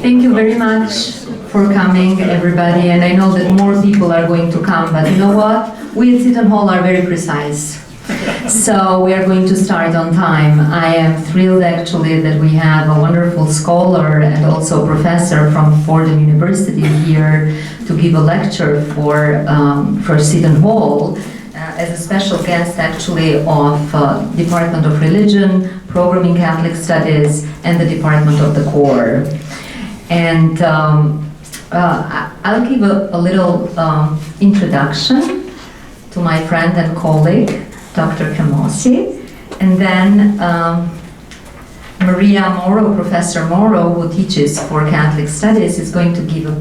Thank you very much for coming, everybody, and I know that more people are going to come, but you know what? We at Seton Hall are very precise. So we are going to start on time. I am thrilled actually that we have a wonderful scholar and also professor from Fordham University here to give a lecture for Seton Hall as a special guest actually of Department of Religion, Program in Catholic Studies, and the Department of the Core. And I'll give a little introduction to my friend and colleague, Dr. Camosy, and then Maria Morrow, Professor Morrow, who teaches for Catholic Studies, is going to give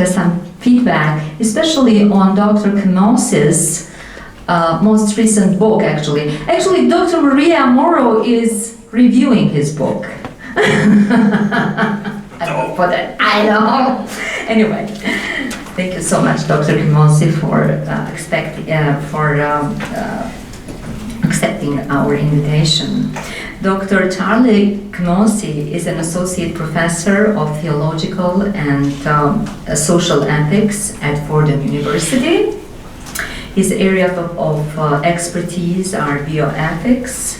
some feedback, especially on Dr. Camosy's most recent book, actually. Actually, Dr. Maria Morrow is reviewing his book. I don't for that. I know. Anyway, thank you so much, Dr. Camosy, for accepting our invitation. Dr. Charlie Camosy is an associate professor of theological and social ethics at Fordham University. His area of expertise are bioethics,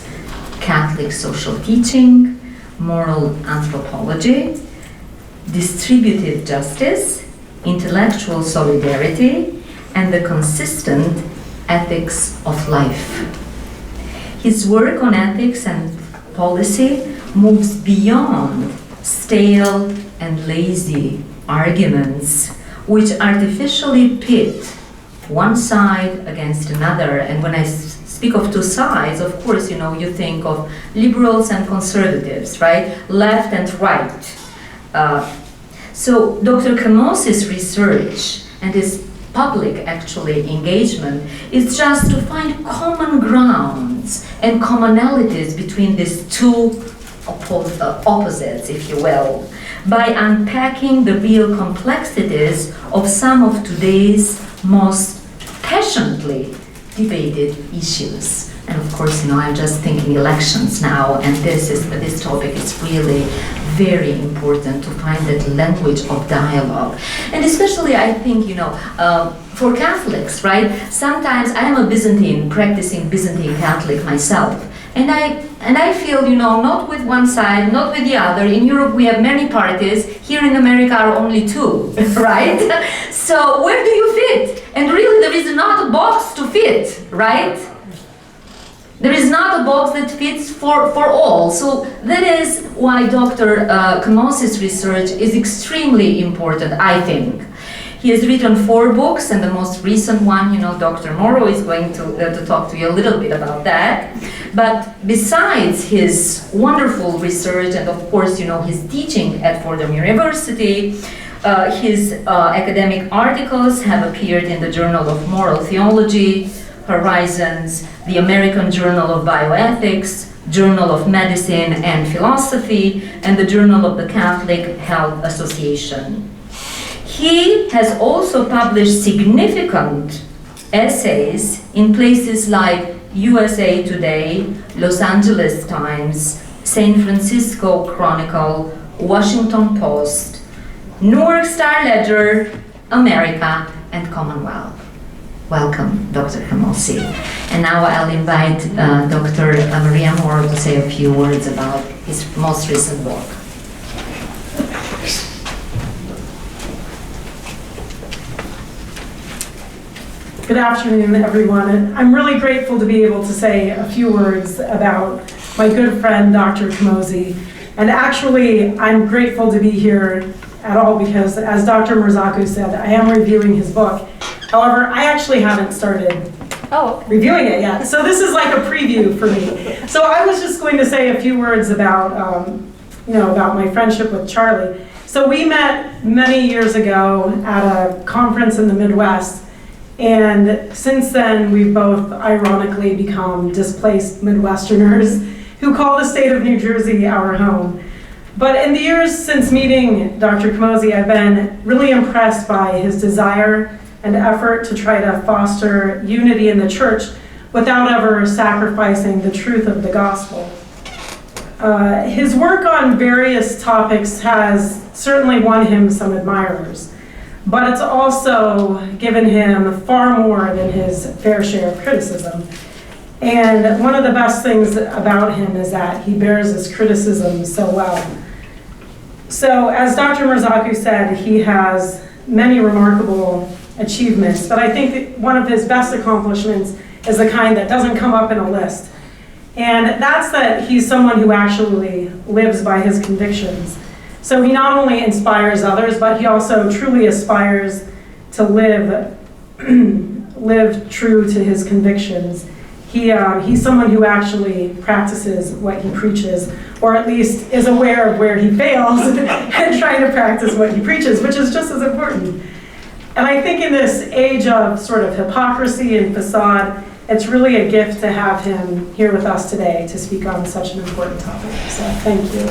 Catholic social teaching, moral anthropology, distributive justice, intellectual solidarity, and the consistent ethics of life. His work on ethics and policy moves beyond stale and lazy arguments which artificially pit one side against another. And when I speak of two sides, of course, you know, you think of liberals and conservatives, right? Left and right. So Dr. Camosy's research and his public actually engagement is just to find common grounds and commonalities between these two opposites, if you will, by unpacking the real complexities of some of today's most passionately debated issues. And of course, you know, I'm just thinking elections now, and this topic is really very important to find that language of dialogue. And especially, I think, you know, for Catholics, right? Sometimes I am a practicing Byzantine Catholic myself, and I feel, you know, not with one side, not with the other. In Europe, we have many parties. Here in America are only two, right? So where do you fit? And really, there is not a box to fit, right? There is not a box that fits for all. So that is why Dr. Camosy's research is extremely important, I think. He has written 4 books, and the most recent one, you know, Dr. Morrow is going to talk to you a little bit about that. But besides his wonderful research and, of course, you know, his teaching at Fordham University, his academic articles have appeared in the Journal of Moral Theology, Horizons, the American Journal of Bioethics, Journal of Medicine and Philosophy, and the Journal of the Catholic Health Association. He has also published significant essays in places like USA Today, Los Angeles Times, San Francisco Chronicle, Washington Post, Newark Star Ledger, America, and Commonwealth. Welcome, Dr. Camosy. And now I'll invite Dr. Maria Morrow to say a few words about his most recent book. Good afternoon, everyone. And I'm really grateful to be able to say a few words about my good friend, Dr. Camosy. And actually, I'm grateful to be here at all because, as Dr. Mirzaku said, I am reviewing his book. However, I actually haven't started reviewing it yet. So this is like a preview for me. So I was just going to say a few words about, about my friendship with Charlie. So we met many years ago at a conference in the Midwest. And since then, we've both ironically become displaced Midwesterners who call the state of New Jersey our home. But in the years since meeting Dr. Camosy, I've been really impressed by his desire and effort to try to foster unity in the church without ever sacrificing the truth of the gospel. His work on various topics has certainly won him some admirers, but it's also given him far more than his fair share of criticism. And one of the best things about him is that he bears his criticism so well. So as Dr. Mirzaku said, he has many remarkable achievements, but I think one of his best accomplishments is the kind that doesn't come up in a list. And that's that he's someone who actually lives by his convictions. So he not only inspires others, but he also truly aspires to live true to his convictions. He's someone who actually practices what he preaches, or at least is aware of where he fails and trying to practice what he preaches, which is just as important. And I think in this age of sort of hypocrisy and facade, it's really a gift to have him here with us today to speak on such an important topic. So thank you.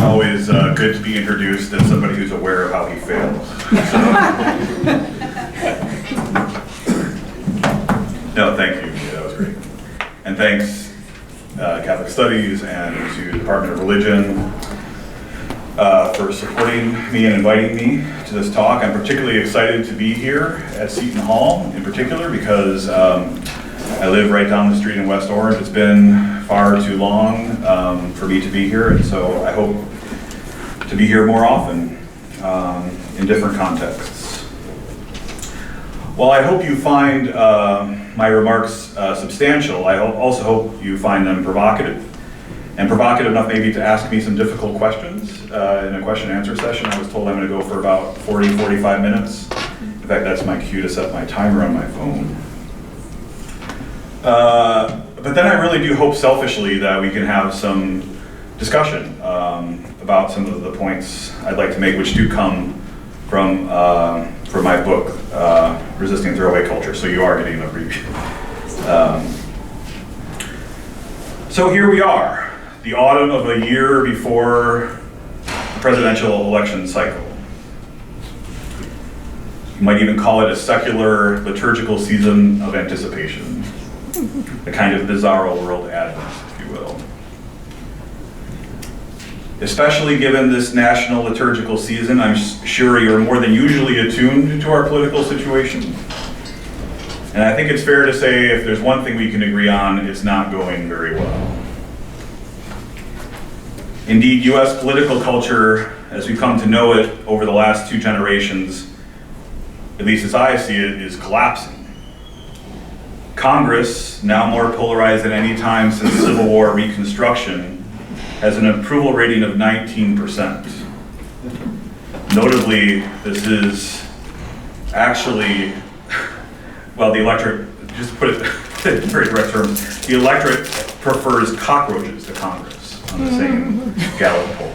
Always good to be introduced as somebody who's aware of how he fails. No, thank you. Yeah, that was great. And thanks Catholic Studies and to the Department of Religion for supporting me and inviting me to this talk. I'm particularly excited to be here at Seton Hall in particular because I live right down the street in West Orange. It's been far too long for me to be here, and so I hope to be here more often in different contexts. While I hope you find my remarks substantial, I also hope you find them provocative, and provocative enough maybe to ask me some difficult questions in a question and answer session. I was told I'm going to go for about 40-45 minutes. In fact, that's my cue to set my timer on my phone. But then I really do hope selfishly that we can have some discussion about some of the points I'd like to make, which do come from my book, Resisting Throwaway Culture, so you are getting a preview. So here we are, the autumn of a year before the presidential election cycle. You might even call it a secular liturgical season of anticipation, a kind of bizarro world Advent, if you will. Especially given this national liturgical season, I'm sure you're more than usually attuned to our political situation. And I think it's fair to say if there's one thing we can agree on, it's not going very well. Indeed, US political culture, as we've come to know it over the last 2 generations, at least as I see it, is collapsing. Congress, now more polarized than any time since Civil War Reconstruction, has an approval rating of 19%. Notably, this is actually, well, the electorate, just to put it in very direct terms, the electorate prefers cockroaches to Congress on the same Gallup poll.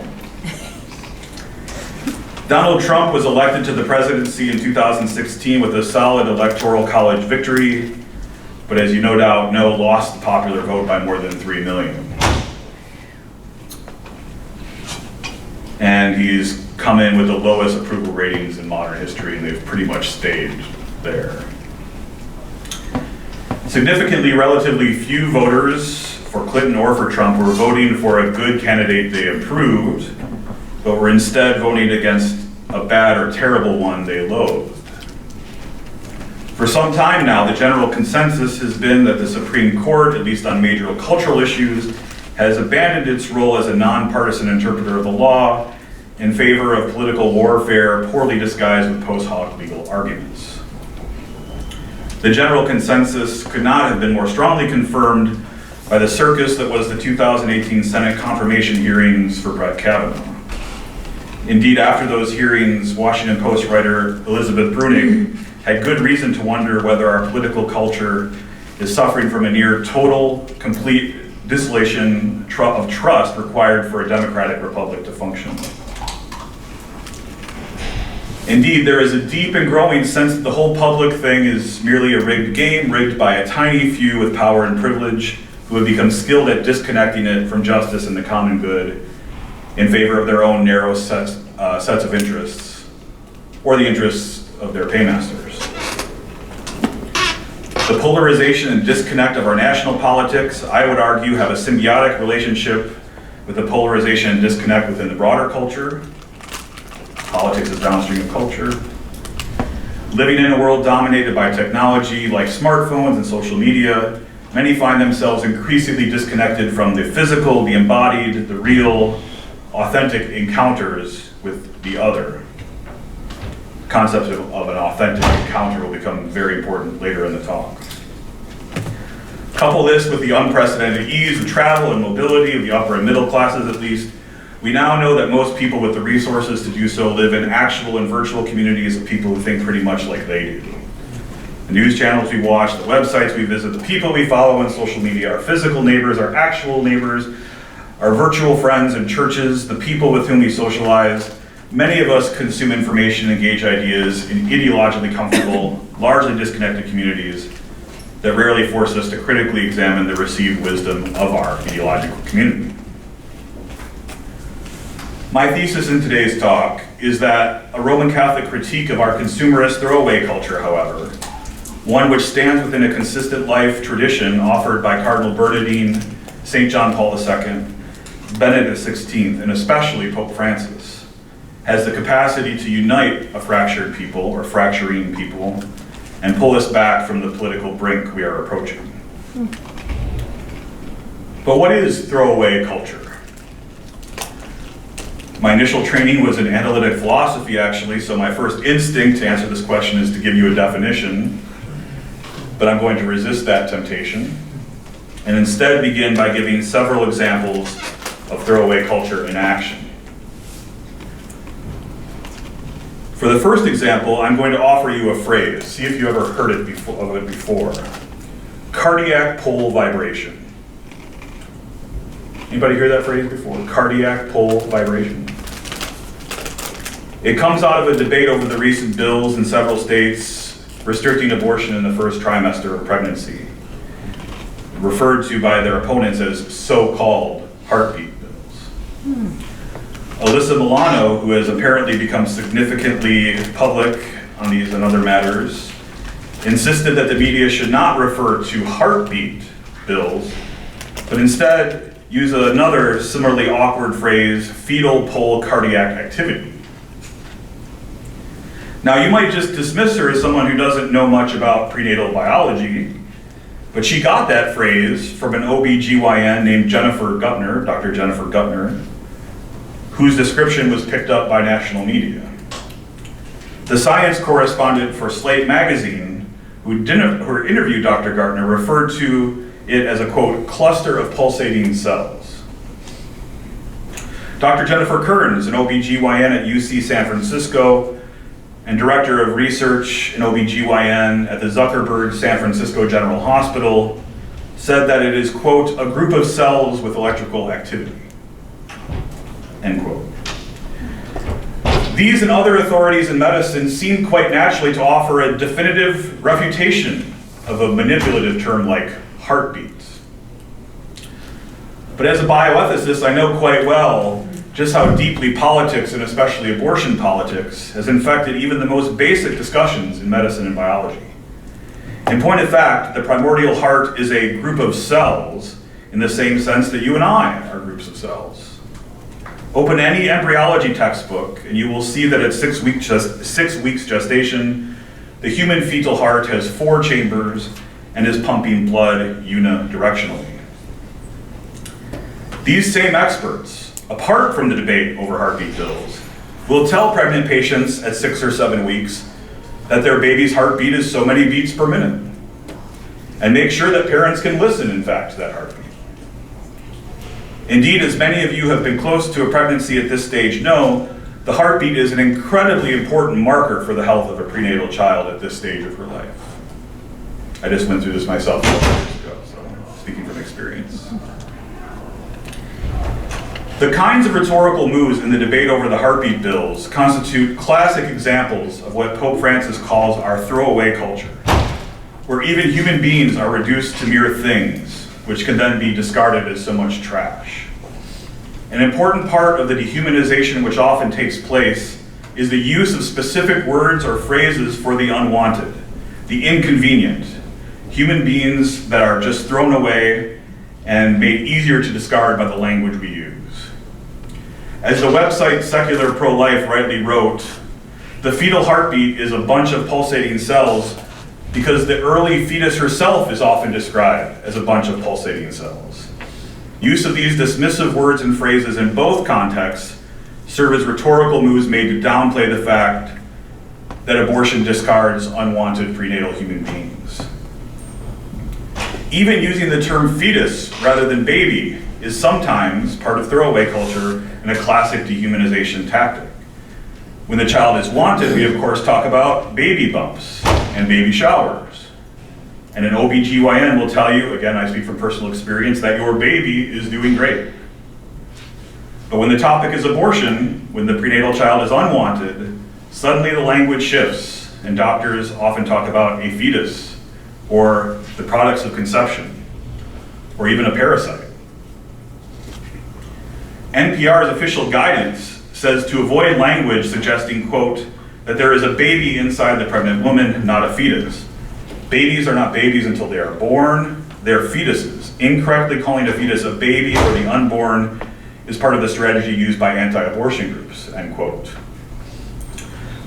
Donald Trump was elected to the presidency in 2016 with a solid electoral college victory, but as you no doubt know, lost the popular vote by more than 3 million. And he's come in with the lowest approval ratings in modern history, and they've pretty much stayed there. Significantly, relatively few voters for Clinton or for Trump were voting for a good candidate they approved, but were instead voting against a bad or terrible one they loathed. For some time now, the general consensus has been that the Supreme Court, at least on major cultural issues, has abandoned its role as a nonpartisan interpreter of the law in favor of political warfare poorly disguised with post hoc legal arguments. The general consensus could not have been more strongly confirmed by the circus that was the 2018 Senate confirmation hearings for Brett Kavanaugh. Indeed, after those hearings, Washington Post writer Elizabeth Bruenig had good reason to wonder whether our political culture is suffering from a near total, complete dissolution of trust required for a democratic republic to function. Indeed, there is a deep and growing sense that the whole public thing is merely a rigged game, rigged by a tiny few with power and privilege who have become skilled at disconnecting it from justice and the common good in favor of their own narrow sets of interests. or the interests of their paymasters. The polarization and disconnect of our national politics, I would argue, have a symbiotic relationship with the polarization and disconnect within the broader culture. Politics is downstream of culture. Living in a world dominated by technology like smartphones and social media, many find themselves increasingly disconnected from the physical, the embodied, the real, authentic encounters with the other. The concept of an authentic encounter will become very important later in the talk. Couple this with the unprecedented ease of travel and mobility of the upper and middle classes at least, we now know that most people with the resources to do so live in actual and virtual communities of people who think pretty much like they do. The news channels we watch, the websites we visit, the people we follow on social media, our physical neighbors, our actual neighbors, our virtual friends and churches, the people with whom we socialize. Many of us consume information and engage ideas in ideologically comfortable, largely disconnected communities that rarely force us to critically examine the received wisdom of our ideological community. My thesis in today's talk is that a Roman Catholic critique of our consumerist throwaway culture, however, one which stands within a consistent life tradition offered by Cardinal Broadening, St. John Paul II, Benedict XVI, and especially Pope Francis, has the capacity to unite a fractured people or fracturing people and pull us back from the political brink we are approaching. But what is throwaway culture? My initial training was in analytic philosophy, actually, so my first instinct to answer this question is to give you a definition, but I'm going to resist that temptation and instead begin by giving several examples of throwaway culture in action. For the first example, I'm going to offer you a phrase. See if you ever heard it before. Cardiac pole vibration. Anybody hear that phrase before? Cardiac pole vibration. It comes out of a debate over the recent bills in several states restricting abortion in the first trimester of pregnancy, referred to by their opponents as so-called heartbeat bills. Alyssa Milano, who has apparently become significantly public on these and other matters, insisted that the media should not refer to heartbeat bills, but instead use another similarly awkward phrase, fetal pole cardiac activity. Now, you might just dismiss her as someone who doesn't know much about prenatal biology, but she got that phrase from an OB-GYN named Jennifer Gutner, Dr. Jennifer Gutner, whose description was picked up by national media. The science correspondent for Slate magazine, who interviewed Dr. Gutner, referred to it as a, quote, cluster of pulsating cells. Dr. Jennifer Kearns, an OB-GYN at UC San Francisco and director of research in OB-GYN at the Zuckerberg San Francisco General Hospital, said that it is, quote, a group of cells with electrical activity, end quote. These and other authorities in medicine seem quite naturally to offer a definitive refutation of a manipulative term like heartbeats. But as a bioethicist, I know quite well just how deeply politics, and especially abortion politics, has infected even the most basic discussions in medicine and biology. In point of fact, the primordial heart is a group of cells in the same sense that you and I are groups of cells. Open any embryology textbook and you will see that at 6 weeks gestation, the human fetal heart has 4 chambers and is pumping blood unidirectionally. These same experts, apart from the debate over heartbeat pills, will tell pregnant patients at 6 or 7 weeks that their baby's heartbeat is so many beats per minute, and make sure that parents can listen, in fact, to that heartbeat. Indeed, as many of you have been close to a pregnancy at this stage know, the heartbeat is an incredibly important marker for the health of a prenatal child at this stage of her life. I just went through this myself 12 years ago, so speaking from experience. The kinds of rhetorical moves in the debate over the heartbeat bills constitute classic examples of what Pope Francis calls our throwaway culture, where even human beings are reduced to mere things, which can then be discarded as so much trash. An important part of the dehumanization which often takes place is the use of specific words or phrases for the unwanted, the inconvenient, human beings that are just thrown away and made easier to discard by the language we use. As the website Secular Pro-Life rightly wrote, the fetal heartbeat is a bunch of pulsating cells because the early fetus herself is often described as a bunch of pulsating cells. Use of these dismissive words and phrases in both contexts serve as rhetorical moves made to downplay the fact that abortion discards unwanted prenatal human beings. Even using the term fetus rather than baby is sometimes part of throwaway culture and a classic dehumanization tactic. When the child is wanted, we of course talk about baby bumps and baby showers. And an OBGYN will tell you, again, I speak from personal experience, that your baby is doing great. But when the topic is abortion, when the prenatal child is unwanted, suddenly the language shifts, and doctors often talk about a fetus, or the products of conception, or even a parasite. NPR's official guidance says to avoid language suggesting, quote, that there is a baby inside the pregnant woman, not a fetus. Babies are not babies until they are born, they're fetuses. Incorrectly calling a fetus a baby or the unborn is part of the strategy used by anti-abortion groups, end quote.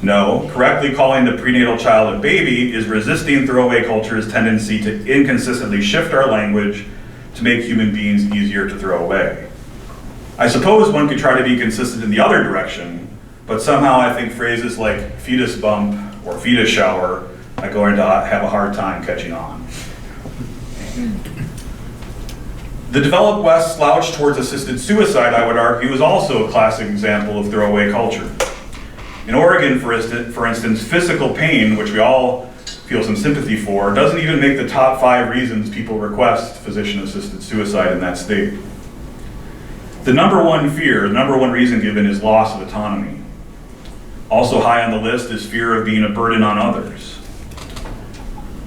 No, correctly calling the prenatal child a baby is resisting throwaway culture's tendency to inconsistently shift our language to make human beings easier to throw away. I suppose one could try to be consistent in the other direction, but somehow I think phrases like fetus bump or fetus shower are going to have a hard time catching on. The developed West slouch towards assisted suicide, I would argue, is also a classic example of throwaway culture. In Oregon, for instance, physical pain, which we all feel some sympathy for, doesn't even make the top 5 reasons people request physician-assisted suicide in that state. The number one reason given is loss of autonomy. Also high on the list is fear of being a burden on others.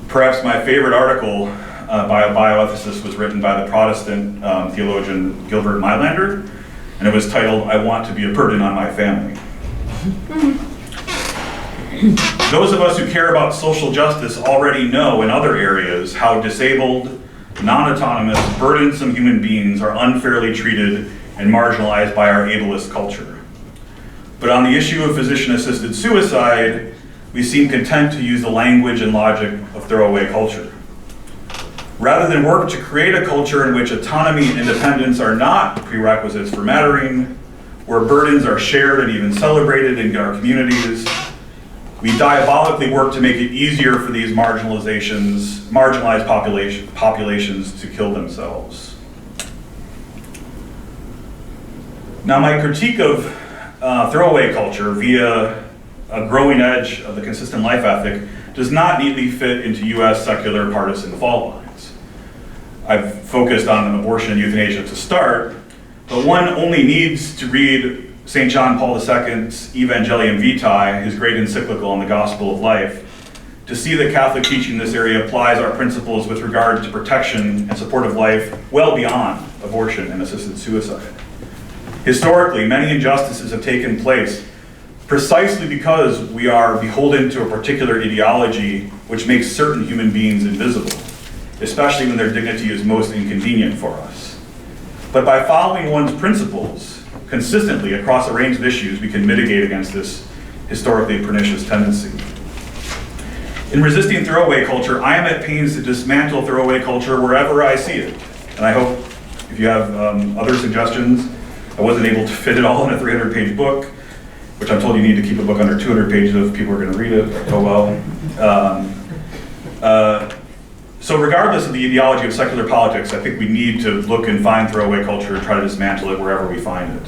Perhaps my favorite article by a bioethicist was written by the Protestant theologian Gilbert Mailander, and it was titled, "I Want to Be a Burden on My Family." Those of us who care about social justice already know in other areas how disabled, non-autonomous, burdensome human beings are unfairly treated and marginalized by our ableist culture. But on the issue of physician-assisted suicide, we seem content to use the language and logic of throwaway culture. Rather than work to create a culture in which autonomy and independence are not prerequisites for mattering, where burdens are shared and even celebrated in our communities, we diabolically work to make it easier for these marginalized populations to kill themselves. Now, my critique of throwaway culture via a growing edge of the consistent life ethic does not neatly fit into US secular partisan fault lines. I've focused on abortion and euthanasia to start, but one only needs to read St. John Paul II's Evangelium Vitae, his great encyclical on the gospel of life, to see that Catholic teaching in this area applies our principles with regard to protection and support of life well beyond abortion and assisted suicide. Historically, many injustices have taken place precisely because we are beholden to a particular ideology which makes certain human beings invisible, especially when their dignity is most inconvenient for us. But by following one's principles consistently across a range of issues, we can mitigate against this historically pernicious tendency. In resisting throwaway culture, I am at pains to dismantle throwaway culture wherever I see it. And I hope if you have other suggestions, I wasn't able to fit it all in a 300-page book, which I'm told you need to keep a book under 200 pages if people are going to read it. Oh well. So regardless of the ideology of secular politics, I think we need to look and find throwaway culture and try to dismantle it wherever we find it.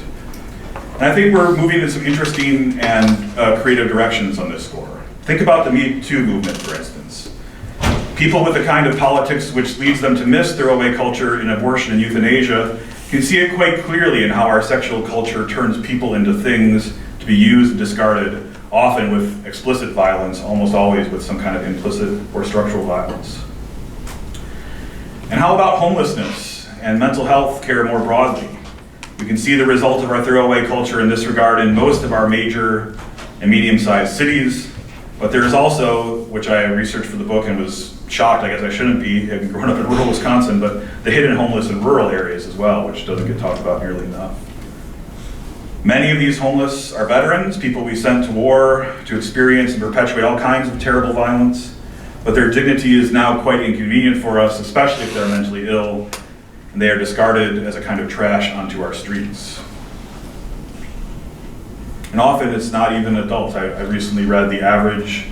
And I think we're moving in some interesting and creative directions on this score. Think about the Me Too movement, for instance. People with the kind of politics which leads them to miss throwaway culture in abortion and euthanasia can see it quite clearly in how our sexual culture turns people into things to be used and discarded, often with explicit violence, almost always with some kind of implicit or structural violence. And how about homelessness and mental health care more broadly? We can see the result of our throwaway culture in this regard in most of our major and medium-sized cities, but there's also, which I researched for the book and was shocked, I guess I shouldn't be, having grown up in rural Wisconsin, but the hidden homeless in rural areas as well, which doesn't get talked about nearly enough. Many of these homeless are veterans, people we sent to war to experience and perpetuate all kinds of terrible violence, but their dignity is now quite inconvenient for us, especially if they're mentally ill, and they are discarded as a kind of trash onto our streets. And often it's not even adults. I recently read the average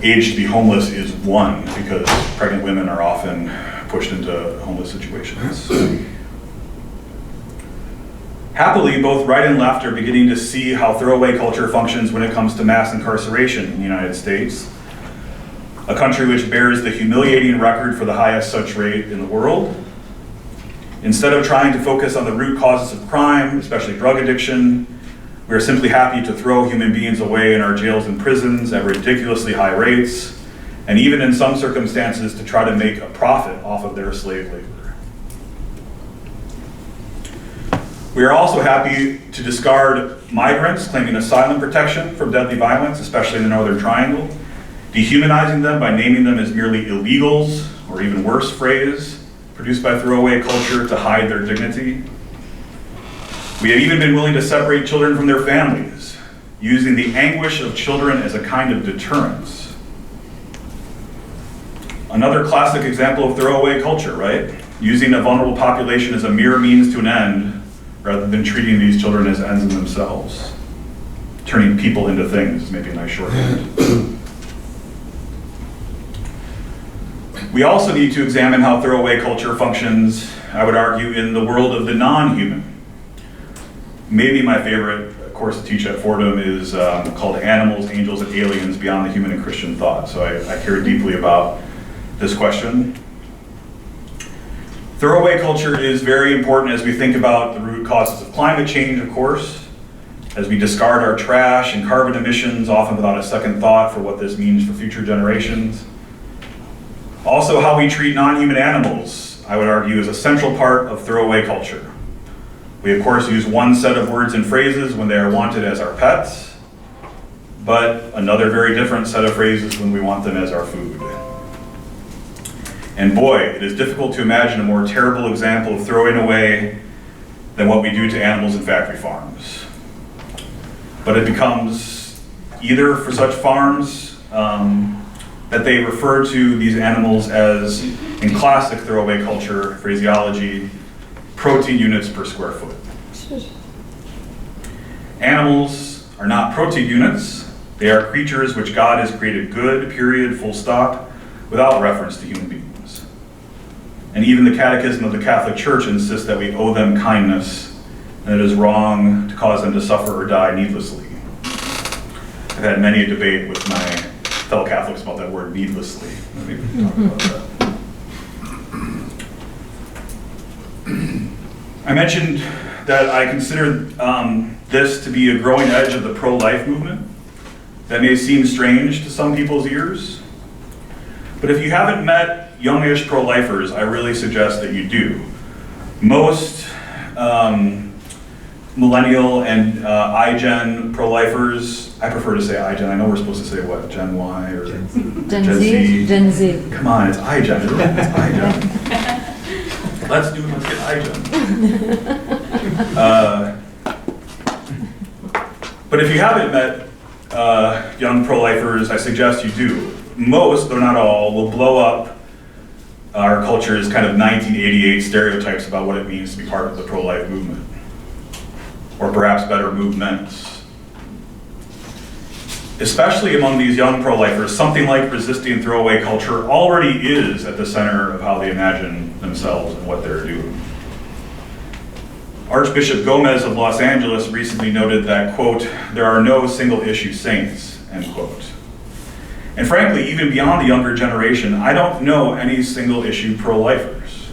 age to be homeless is 1, because pregnant women are often pushed into homeless situations. Happily, both right and left are beginning to see how throwaway culture functions when it comes to mass incarceration in the United States, a country which bears the humiliating record for the highest such rate in the world. Instead of trying to focus on the root causes of crime, especially drug addiction, we are simply happy to throw human beings away in our jails and prisons at ridiculously high rates, and even in some circumstances to try to make a profit off of their slave labor. We are also happy to discard migrants claiming asylum protection from deadly violence, especially in the Northern Triangle, dehumanizing them by naming them as merely illegals, or even worse phrase, produced by throwaway culture to hide their dignity. We have even been willing to separate children from their families, using the anguish of children as a kind of deterrence. Another classic example of throwaway culture, right? Using a vulnerable population as a mere means to an end, rather than treating these children as ends in themselves. Turning people into things is maybe a nice shorthand. We also need to examine how throwaway culture functions, I would argue, in the world of the non-human. Maybe my favorite course to teach at Fordham is called Animals, Angels, and Aliens Beyond the Human and Christian Thought. So I care deeply about this question. Throwaway culture is very important as we think about the root causes of climate change, of course, as we discard our trash and carbon emissions, often without a second thought for what this means for future generations. Also, how we treat non-human animals, I would argue, is a central part of throwaway culture. We, of course, use one set of words and phrases when they are wanted as our pets, but another very different set of phrases when we want them as our food. And boy, it is difficult to imagine a more terrible example of throwing away than what we do to animals in factory farms. But it becomes either for such farms that they refer to these animals as, in classic throwaway culture phraseology, protein units per square foot. Animals are not protein units. They are creatures which God has created good, period, full stop, without reference to human beings. And even the Catechism of the Catholic Church insists that we owe them kindness, and it is wrong to cause them to suffer or die needlessly. I've had many a debate with my fellow Catholics about that word needlessly. Maybe we can talk about that. I mentioned that I consider this to be a growing edge of the pro-life movement. That may seem strange to some people's ears, but if you haven't met youngish pro-lifers, I really suggest that you do. Most millennial and iGen pro-lifers, I prefer to say iGen, I know we're supposed to say what, Gen Y or Gen Z? Gen Z. Come on, it's iGen, isn't it? It's iGen. Let's get iGen. But if you haven't met young pro-lifers, I suggest you do. Most, though not all, will blow up our culture's kind of 1988 stereotypes about what it means to be part of the pro-life movement. Or perhaps better, movements. Especially among these young pro-lifers, something like resisting throwaway culture already is at the center of how they imagine themselves and what they're doing. Archbishop Gomez of Los Angeles recently noted that, quote, "there are no single issue saints," end quote. And frankly, even beyond the younger generation, I don't know any single issue pro-lifers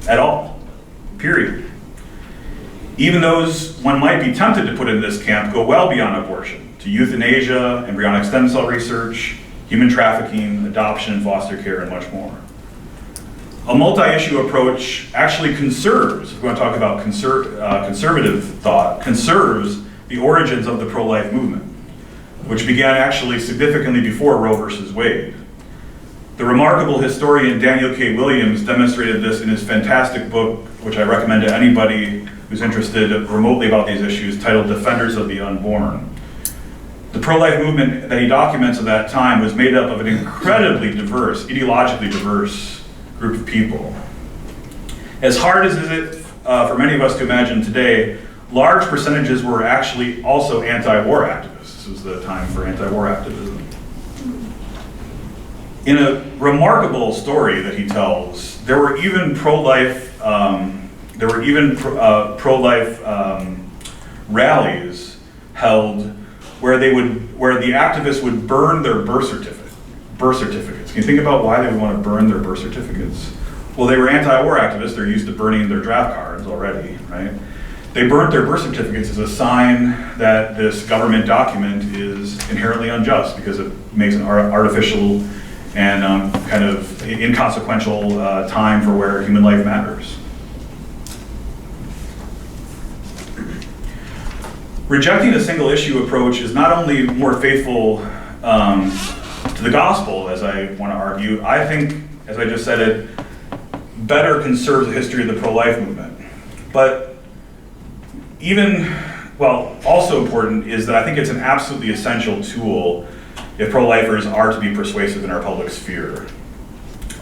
at all, period. Even those one might be tempted to put in this camp go well beyond abortion, to euthanasia, embryonic stem cell research, human trafficking, adoption, and foster care, and much more. A multi-issue approach actually conserves, if we want to talk about conservative thought, conserves the origins of the pro-life movement. which began actually significantly before Roe versus Wade. The remarkable historian Daniel K. Williams demonstrated this in his fantastic book, which I recommend to anybody who's interested remotely about these issues, titled Defenders of the Unborn. The pro-life movement that he documents at that time was made up of an incredibly diverse, ideologically diverse group of people. As hard as it is for many of us to imagine today, large percentages were actually also anti-war activists. This was the time for anti-war activism. In a remarkable story that he tells, there were even pro-life rallies held where the activists would burn their birth certificates. Can you think about why they would want to burn their birth certificates? Well, they were anti-war activists. They're used to burning their draft cards already, right? They burnt their birth certificates as a sign that this government document is inherently unjust because it makes an artificial and kind of inconsequential time for where human life matters. Rejecting a single issue approach is not only more faithful to the gospel, as I want to argue, I think, as I just said, it better conserves the history of the pro-life movement. But also important is that I think it's an absolutely essential tool if pro-lifers are to be persuasive in our public sphere.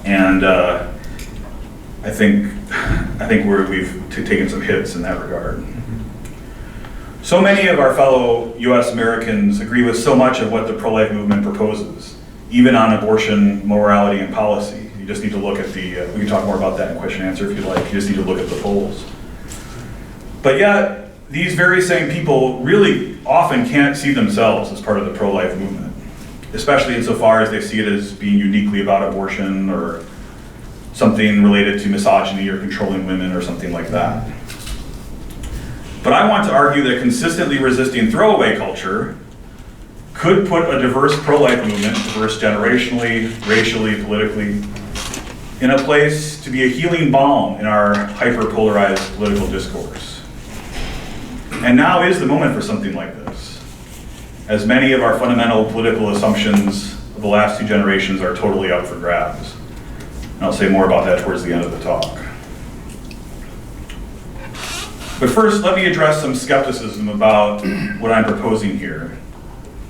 And I think we've taken some hits in that regard. So many of our fellow US Americans agree with so much of what the pro-life movement proposes, even on abortion, morality, and policy. You just need to look at we can talk more about that in question and answer if you'd like. You just need to look at the polls. But yet, these very same people really often can't see themselves as part of the pro-life movement, especially insofar as they see it as being uniquely about abortion or something related to misogyny or controlling women or something like that. But I want to argue that consistently resisting throwaway culture could put a diverse pro-life movement, diverse generationally, racially, politically, in a place to be a healing balm in our hyper-polarized political discourse. And now is the moment for something like this, as many of our fundamental political assumptions of the last two generations are totally up for grabs. And I'll say more about that towards the end of the talk. But first, let me address some skepticism about what I'm proposing here.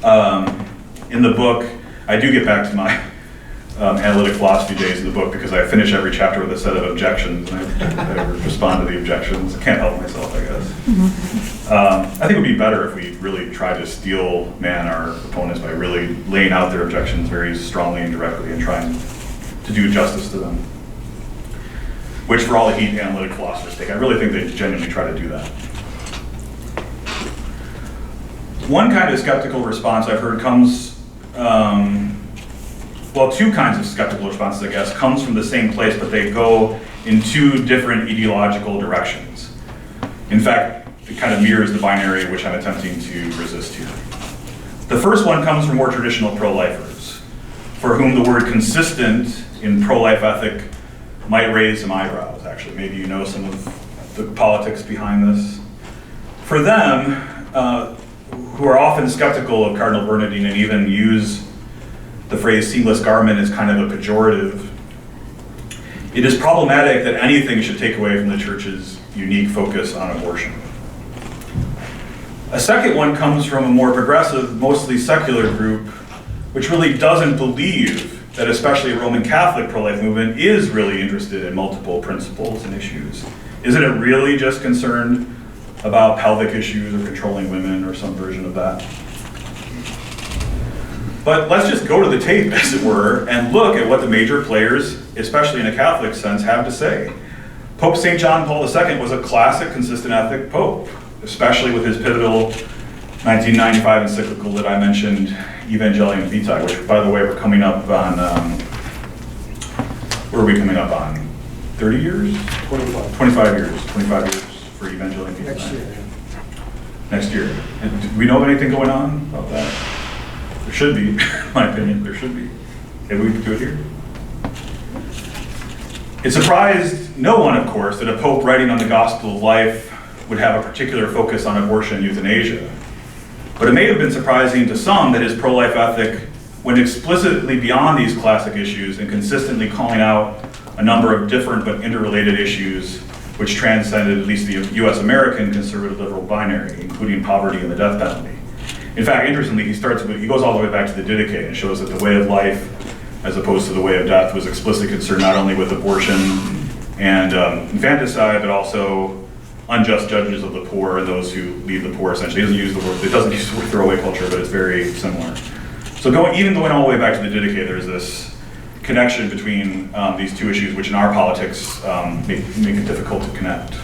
In the book, I do get back to my analytic philosophy days in the book because I finish every chapter with a set of objections, and I respond to the objections. I can't help myself, I guess. I think it would be better if we really tried to steel man our opponents by really laying out their objections very strongly and directly and trying to do justice to them. Which, for all the heat analytic philosophers take, I really think they genuinely try to do that. One kind of skeptical response I've heard comes, two kinds of skeptical responses, I guess, comes from the same place, but they go in two different ideological directions. In fact, it kind of mirrors the binary which I'm attempting to resist here. The first one comes from more traditional pro-lifers, for whom the word consistent in pro-life ethic might raise some eyebrows, actually. Maybe you know some of the politics behind this. For them, who are often skeptical of Cardinal Bernardine and even use the phrase seamless garment as kind of a pejorative, it is problematic that anything should take away from the church's unique focus on abortion. A second one comes from a more progressive, mostly secular group, which really doesn't believe that especially a Roman Catholic pro-life movement is really interested in multiple principles and issues. Isn't it really just concerned about pelvic issues or controlling women or some version of that? But let's just go to the tape, as it were, and look at what the major players, especially in a Catholic sense, have to say. Pope St. John Paul II was a classic consistent ethic pope, especially with his pivotal 1995 encyclical that I mentioned, Evangelium Vitae, which, by the way, we're coming up on, where are we coming up on? 30 years? 25 years for Evangelium Vitae. Next year. And do we know of anything going on about that? There should be, in my opinion, there should be. Maybe we could do it here. It surprised no one, of course, that a pope writing on the gospel of life would have a particular focus on abortion and euthanasia. But it may have been surprising to some that his pro-life ethic went explicitly beyond these classic issues and consistently calling out a number of different but interrelated issues which transcended at least the US American conservative liberal binary, including poverty and the death penalty. In fact, interestingly, he goes all the way back to the Didache and shows that the way of life, as opposed to the way of death, was explicitly concerned not only with abortion and infanticide, but also unjust judges of the poor and those who leave the poor, essentially. It doesn't use the word throwaway culture, but it's very similar. So even going all the way back to the Didache, there's this connection between these two issues, which in our politics make it difficult to connect.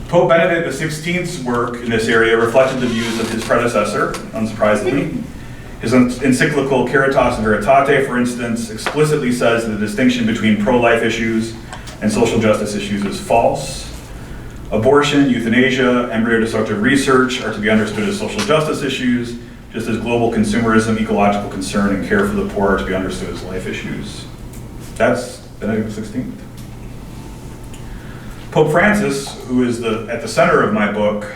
Pope Benedict XVI's work in this area reflected the views of his predecessor, unsurprisingly. His encyclical Caritas Veritate, for instance, explicitly says that the distinction between pro-life issues and social justice issues is false. Abortion, euthanasia, embryo-destructive research are to be understood as social justice issues, just as global consumerism, ecological concern, and care for the poor are to be understood as life issues. That's Benedict XVI. Pope Francis, who is at the center of my book,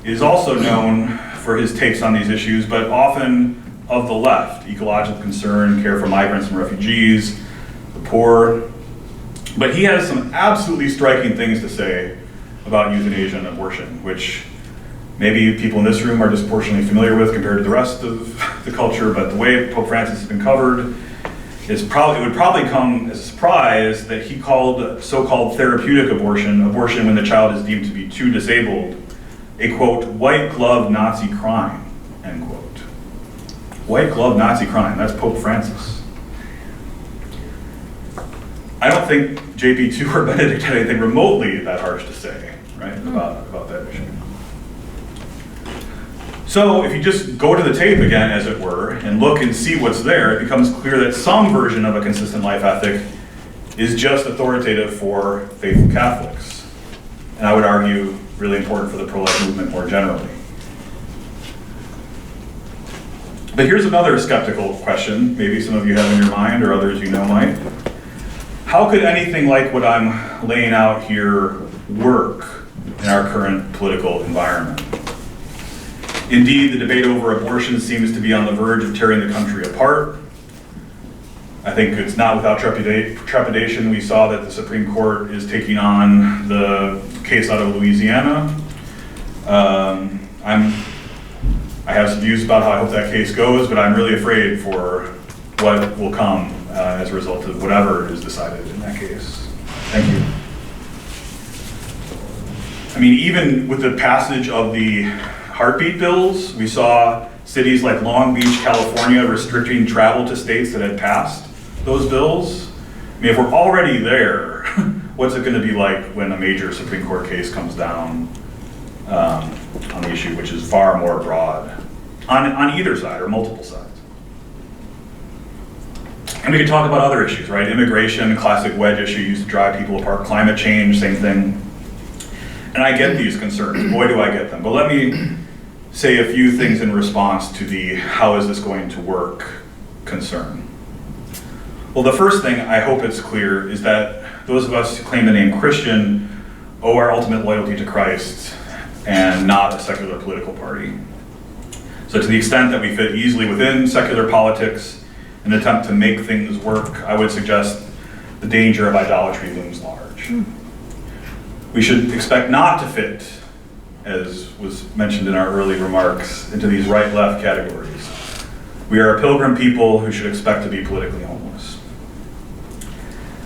is also known for his takes on these issues, but often of the left: ecological concern, care for migrants and refugees, the poor. But he has some absolutely striking things to say about euthanasia and abortion, which maybe people in this room are disproportionately familiar with compared to the rest of the culture, but the way Pope Francis has been covered it would probably come as a surprise that he called so-called therapeutic abortion when the child is deemed to be too disabled, a quote, white glove Nazi crime, end quote. White glove Nazi crime, that's Pope Francis. I don't think JP2 or Benedict had anything remotely that harsh to say, right, about that issue. So if you just go to the tape again, as it were, and look and see what's there, it becomes clear that some version of a consistent life ethic is just authoritative for faithful Catholics. And I would argue really important for the pro-life movement more generally. But here's another skeptical question, maybe some of you have in your mind, or others you know might. How could anything like what I'm laying out here work in our current political environment? Indeed, the debate over abortion seems to be on the verge of tearing the country apart. I think it's not without trepidation we saw that the Supreme Court is taking on the case out of Louisiana. I have some views about how I hope that case goes, but I'm really afraid for what will come as a result of whatever is decided in that case. Thank you. I mean, even with the passage of the heartbeat bills, we saw cities like Long Beach, California restricting travel to states that had passed those bills. I mean, if we're already there, what's it going to be like when a major Supreme Court case comes down on the issue, which is far more broad, on either side or multiple sides? And we could talk about other issues, right? Immigration, classic wedge issue used to drive people apart. Climate change, same thing. And I get these concerns. Boy, do I get them. But let me say a few things in response to the how is this going to work concern. Well, the first thing, I hope it's clear, is that those of us who claim the name Christian owe our ultimate loyalty to Christ and not a secular political party. So to the extent that we fit easily within secular politics and attempt to make things work, I would suggest the danger of idolatry looms large. We should expect not to fit, as was mentioned in our early remarks, into these right-left categories. We are a pilgrim people who should expect to be politically homeless.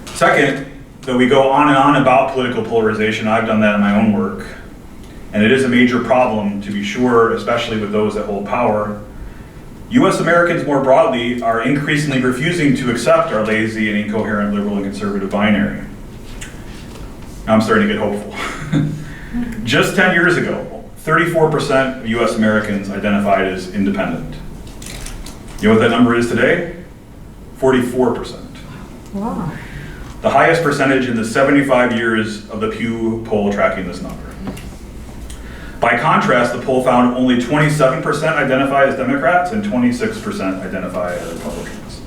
Second, though we go on and on about political polarization, I've done that in my own work, and it is a major problem, to be sure, especially with those that hold power. US Americans more broadly are increasingly refusing to accept our lazy and incoherent liberal and conservative binary. Now I'm starting to get hopeful. Just 10 years ago, 34% of US Americans identified as independent. You know what that number is today? 44%. Wow. The highest percentage in the 75 years of the Pew poll tracking this number. By contrast, the poll found only 27% identify as Democrats and 26% identify as Republicans.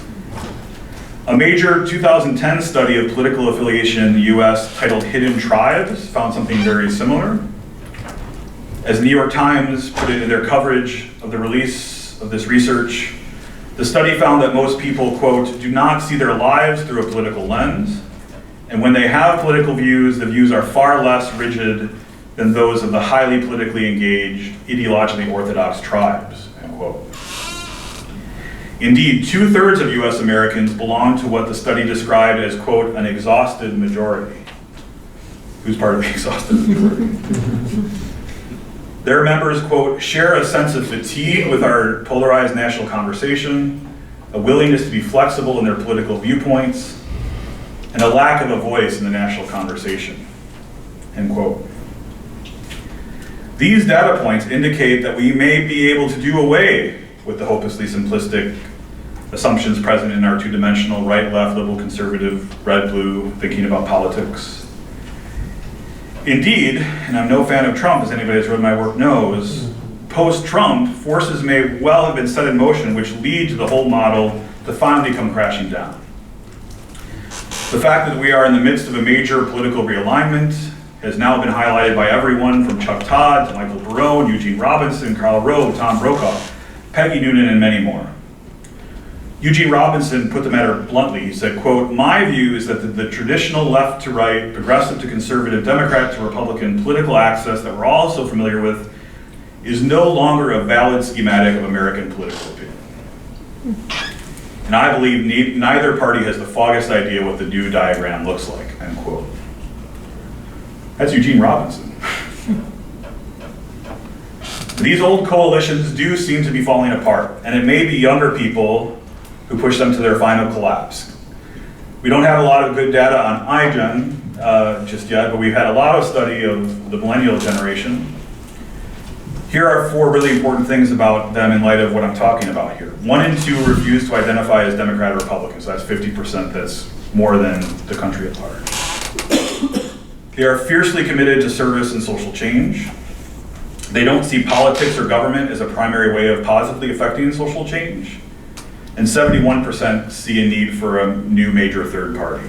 A major 2010 study of political affiliation in the US titled Hidden Tribes found something very similar. As the New York Times put it in their coverage of the release of this research, the study found that most people, quote, do not see their lives through a political lens, and when they have political views, the views are far less rigid than those of the highly politically engaged, ideologically orthodox tribes, end quote. Indeed, 2/3 of US Americans belong to what the study described as, quote, an exhausted majority. Who's part of the exhausted majority? Their members, quote, share a sense of fatigue with our polarized national conversation, a willingness to be flexible in their political viewpoints, and a lack of a voice in the national conversation, end quote. These data points indicate that we may be able to do away with the hopelessly simplistic assumptions present in our two-dimensional right, left, liberal, conservative, red, blue thinking about politics. Indeed, and I'm no fan of Trump, as anybody who's read my work knows, post-Trump, forces may well have been set in motion which lead to the whole model to finally come crashing down. The fact that we are in the midst of a major political realignment has now been highlighted by everyone from Chuck Todd to Michael Barone, Eugene Robinson, Karl Rove, Tom Brokaw, Peggy Noonan, and many more. Eugene Robinson put the matter bluntly. He said, quote, my view is that the traditional left to right, progressive to conservative, Democrat to Republican political access that we're all so familiar with is no longer a valid schematic of American political opinion. And I believe neither party has the foggiest idea what the new diagram looks like, end quote. That's Eugene Robinson. These old coalitions do seem to be falling apart, and it may be younger people who push them to their final collapse. We don't have a lot of good data on iGen just yet, but we've had a lot of study of the millennial generation. Here are 4 really important things about them in light of what I'm talking about here. 1 in 2 refuse to identify as Democrat or Republican, so that's 50%, that's more than the country at large. They are fiercely committed to service and social change. They don't see politics or government as a primary way of positively affecting social change. And 71% see a need for a new major third party.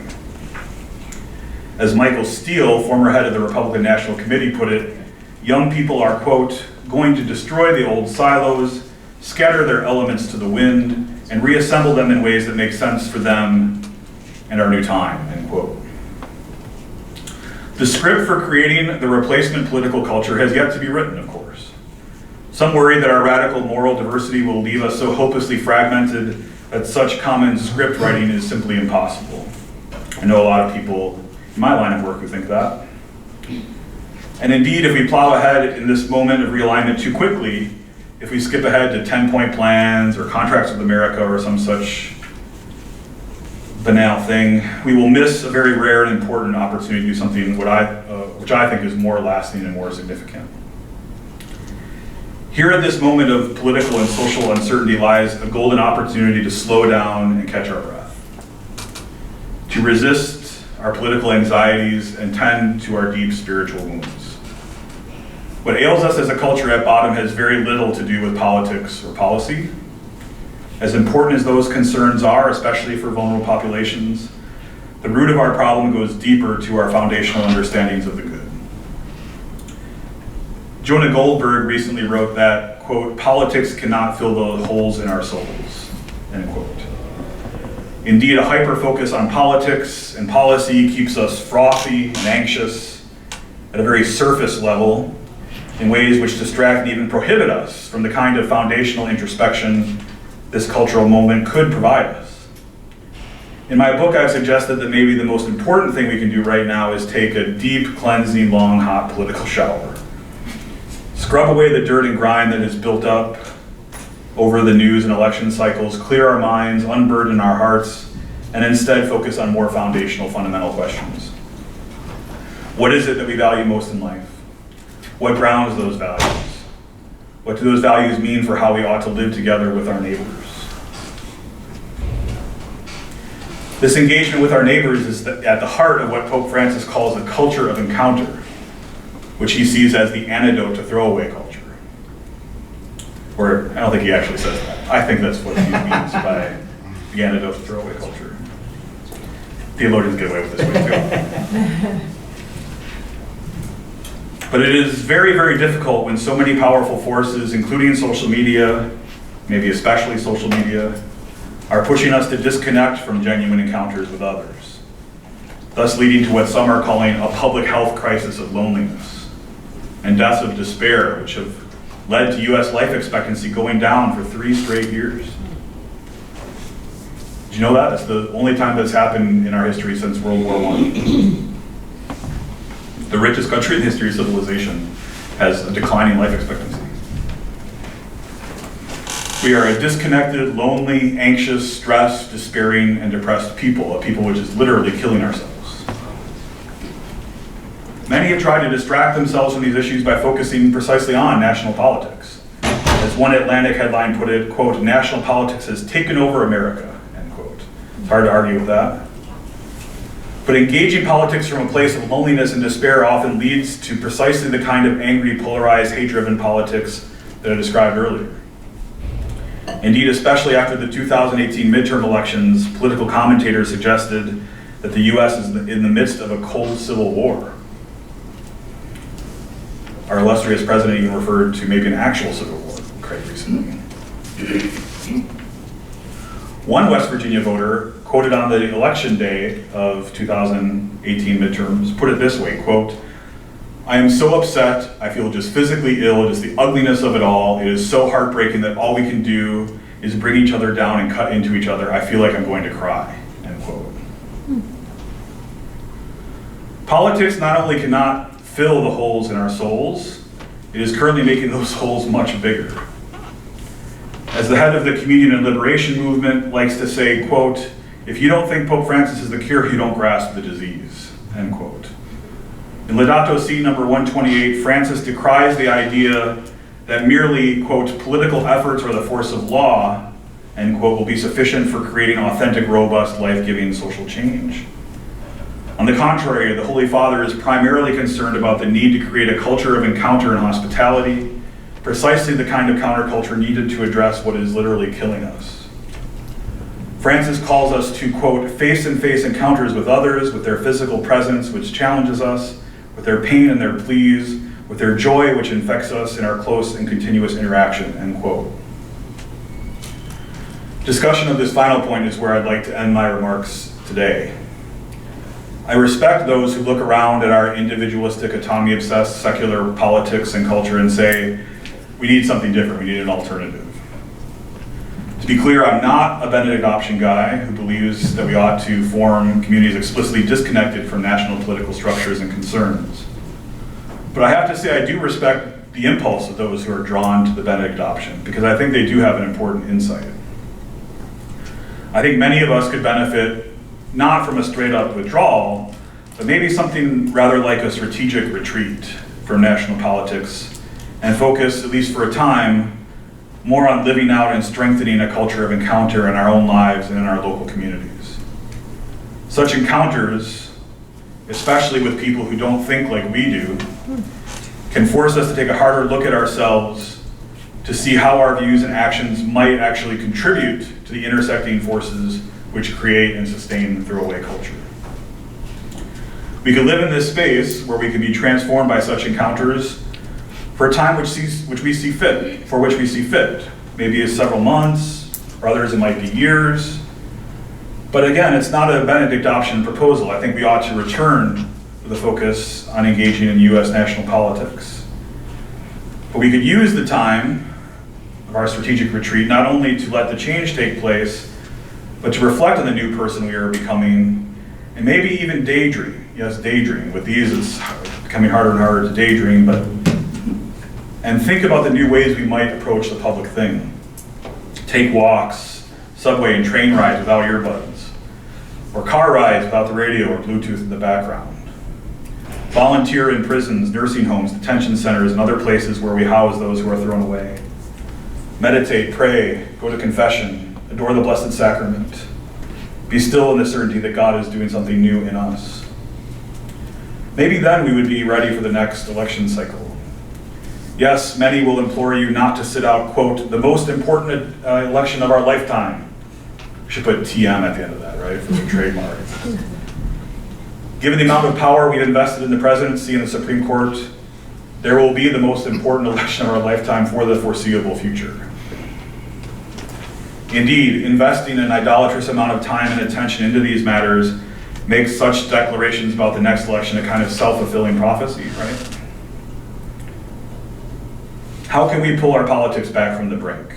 As Michael Steele, former head of the Republican National Committee, put it, young people are, quote, going to destroy the old silos, scatter their elements to the wind, and reassemble them in ways that make sense for them and our new time, end quote. The script for creating the replacement political culture has yet to be written, of course. Some worry that our radical moral diversity will leave us so hopelessly fragmented that such common script writing is simply impossible. I know a lot of people in my line of work who think that. And indeed, if we plow ahead in this moment of realignment too quickly, if we skip ahead to 10-point plans or contracts with America or some such banal thing, we will miss a very rare and important opportunity to do something which I think is more lasting and more significant. Here at this moment of political and social uncertainty lies a golden opportunity to slow down and catch our breath, to resist our political anxieties and tend to our deep spiritual wounds. What ails us as a culture at bottom has very little to do with politics or policy. As important as those concerns are, especially for vulnerable populations, the root of our problem goes deeper to our foundational understandings of the good. Jonah Goldberg recently wrote that, quote, politics cannot fill the holes in our souls, end quote. Indeed, a hyper-focus on politics and policy keeps us frothy and anxious at a very surface level in ways which distract and even prohibit us from the kind of foundational introspection this cultural moment could provide us. In my book, I've suggested that maybe the most important thing we can do right now is take a deep, cleansing, long, hot political shower. Scrub away the dirt and grime that has built up over the news and election cycles, clear our minds, unburden our hearts, and instead focus on more foundational, fundamental questions. What is it that we value most in life? What grounds those values? What do those values mean for how we ought to live together with our neighbors? This engagement with our neighbors is at the heart of what Pope Francis calls a culture of encounter, which he sees as the antidote to throwaway culture. Or, I don't think he actually says that. I think that's what he means by the antidote to throwaway culture. Theologians get away with this way too. But it is very, very difficult when so many powerful forces, including social media, maybe especially social media, are pushing us to disconnect from genuine encounters with others, thus leading to what some are calling a public health crisis of loneliness and deaths of despair, which have led to US life expectancy going down for 3 straight years. Did you know that? That's the only time that's happened in our history since World War I. The richest country in the history of civilization has a declining life expectancy. We are a disconnected, lonely, anxious, stressed, despairing, and depressed people, a people which is literally killing ourselves. Many have tried to distract themselves from these issues by focusing precisely on national politics. As one Atlantic headline put it, quote, "National politics has taken over America," end quote. It's hard to argue with that. But engaging politics from a place of loneliness and despair often leads to precisely the kind of angry, polarized, hate-driven politics that I described earlier. Indeed, especially after the 2018 midterm elections, political commentators suggested that the US is in the midst of a cold civil war. Our illustrious president even referred to maybe an actual civil war quite recently. One West Virginia voter, quoted on the election day of 2018 midterms, put it this way, quote, "I am so upset, I feel just physically ill, just the ugliness of it all. It is so heartbreaking that all we can do is bring each other down and cut into each other. I feel like I'm going to cry," end quote. Politics not only cannot fill the holes in our souls, it is currently making those holes much bigger. As the head of the Communion and Liberation Movement likes to say, quote, "If you don't think Pope Francis is the cure, you don't grasp the disease," end quote. In Laudato Si number 128, Francis decries the idea that merely, quote, "political efforts or the force of law," end quote, "will be sufficient for creating authentic, robust, life-giving social change. On the contrary, the Holy Father is primarily concerned about the need to create a culture of encounter and hospitality, precisely the kind of counterculture needed to address what is literally killing us. Francis calls us to, quote, "face-and-face encounters with others, with their physical presence which challenges us, with their pain and their pleas, with their joy which infects us in our close and continuous interaction," end quote. Discussion of this final point is where I'd like to end my remarks today. I respect those who look around at our individualistic, autonomy-obsessed, secular politics and culture and say, we need something different, we need an alternative. To be clear, I'm not a Benedict option guy who believes that we ought to form communities explicitly disconnected from national political structures and concerns. But I have to say I do respect the impulse of those who are drawn to the Benedict option, because I think they do have an important insight. I think many of us could benefit not from a straight-up withdrawal, but maybe something rather like a strategic retreat from national politics and focus, at least for a time, more on living out and strengthening a culture of encounter in our own lives and in our local communities. Such encounters, especially with people who don't think like we do, can force us to take a harder look at ourselves to see how our views and actions might actually contribute to the intersecting forces which create and sustain throwaway culture. We can live in this space where we can be transformed by such encounters for a time which we see fit. Maybe it's several months, for others it might be years. But again, it's not a Benedict option proposal. I think we ought to return to the focus on engaging in US national politics. But we could use the time of our strategic retreat not only to let the change take place, but to reflect on the new person we are becoming, and maybe even daydream. Yes, daydream. With these, it's becoming harder and harder to daydream, and think about the new ways we might approach the public thing. Take walks, subway and train rides without earbuds, or car rides without the radio or Bluetooth in the background. Volunteer in prisons, nursing homes, detention centers, and other places where we house those who are thrown away. Meditate, pray, go to confession, adore the Blessed Sacrament. Be still in the certainty that God is doing something new in us. Maybe then we would be ready for the next election cycle. Yes, many will implore you not to sit out, quote, "the most important election of our lifetime." We should put TM at the end of that, right, for the trademark. Given the amount of power we've invested in the presidency and the Supreme Court, there will be the most important election of our lifetime for the foreseeable future. Indeed, investing an idolatrous amount of time and attention into these matters makes such declarations about the next election a kind of self-fulfilling prophecy, right? How can we pull our politics back from the brink?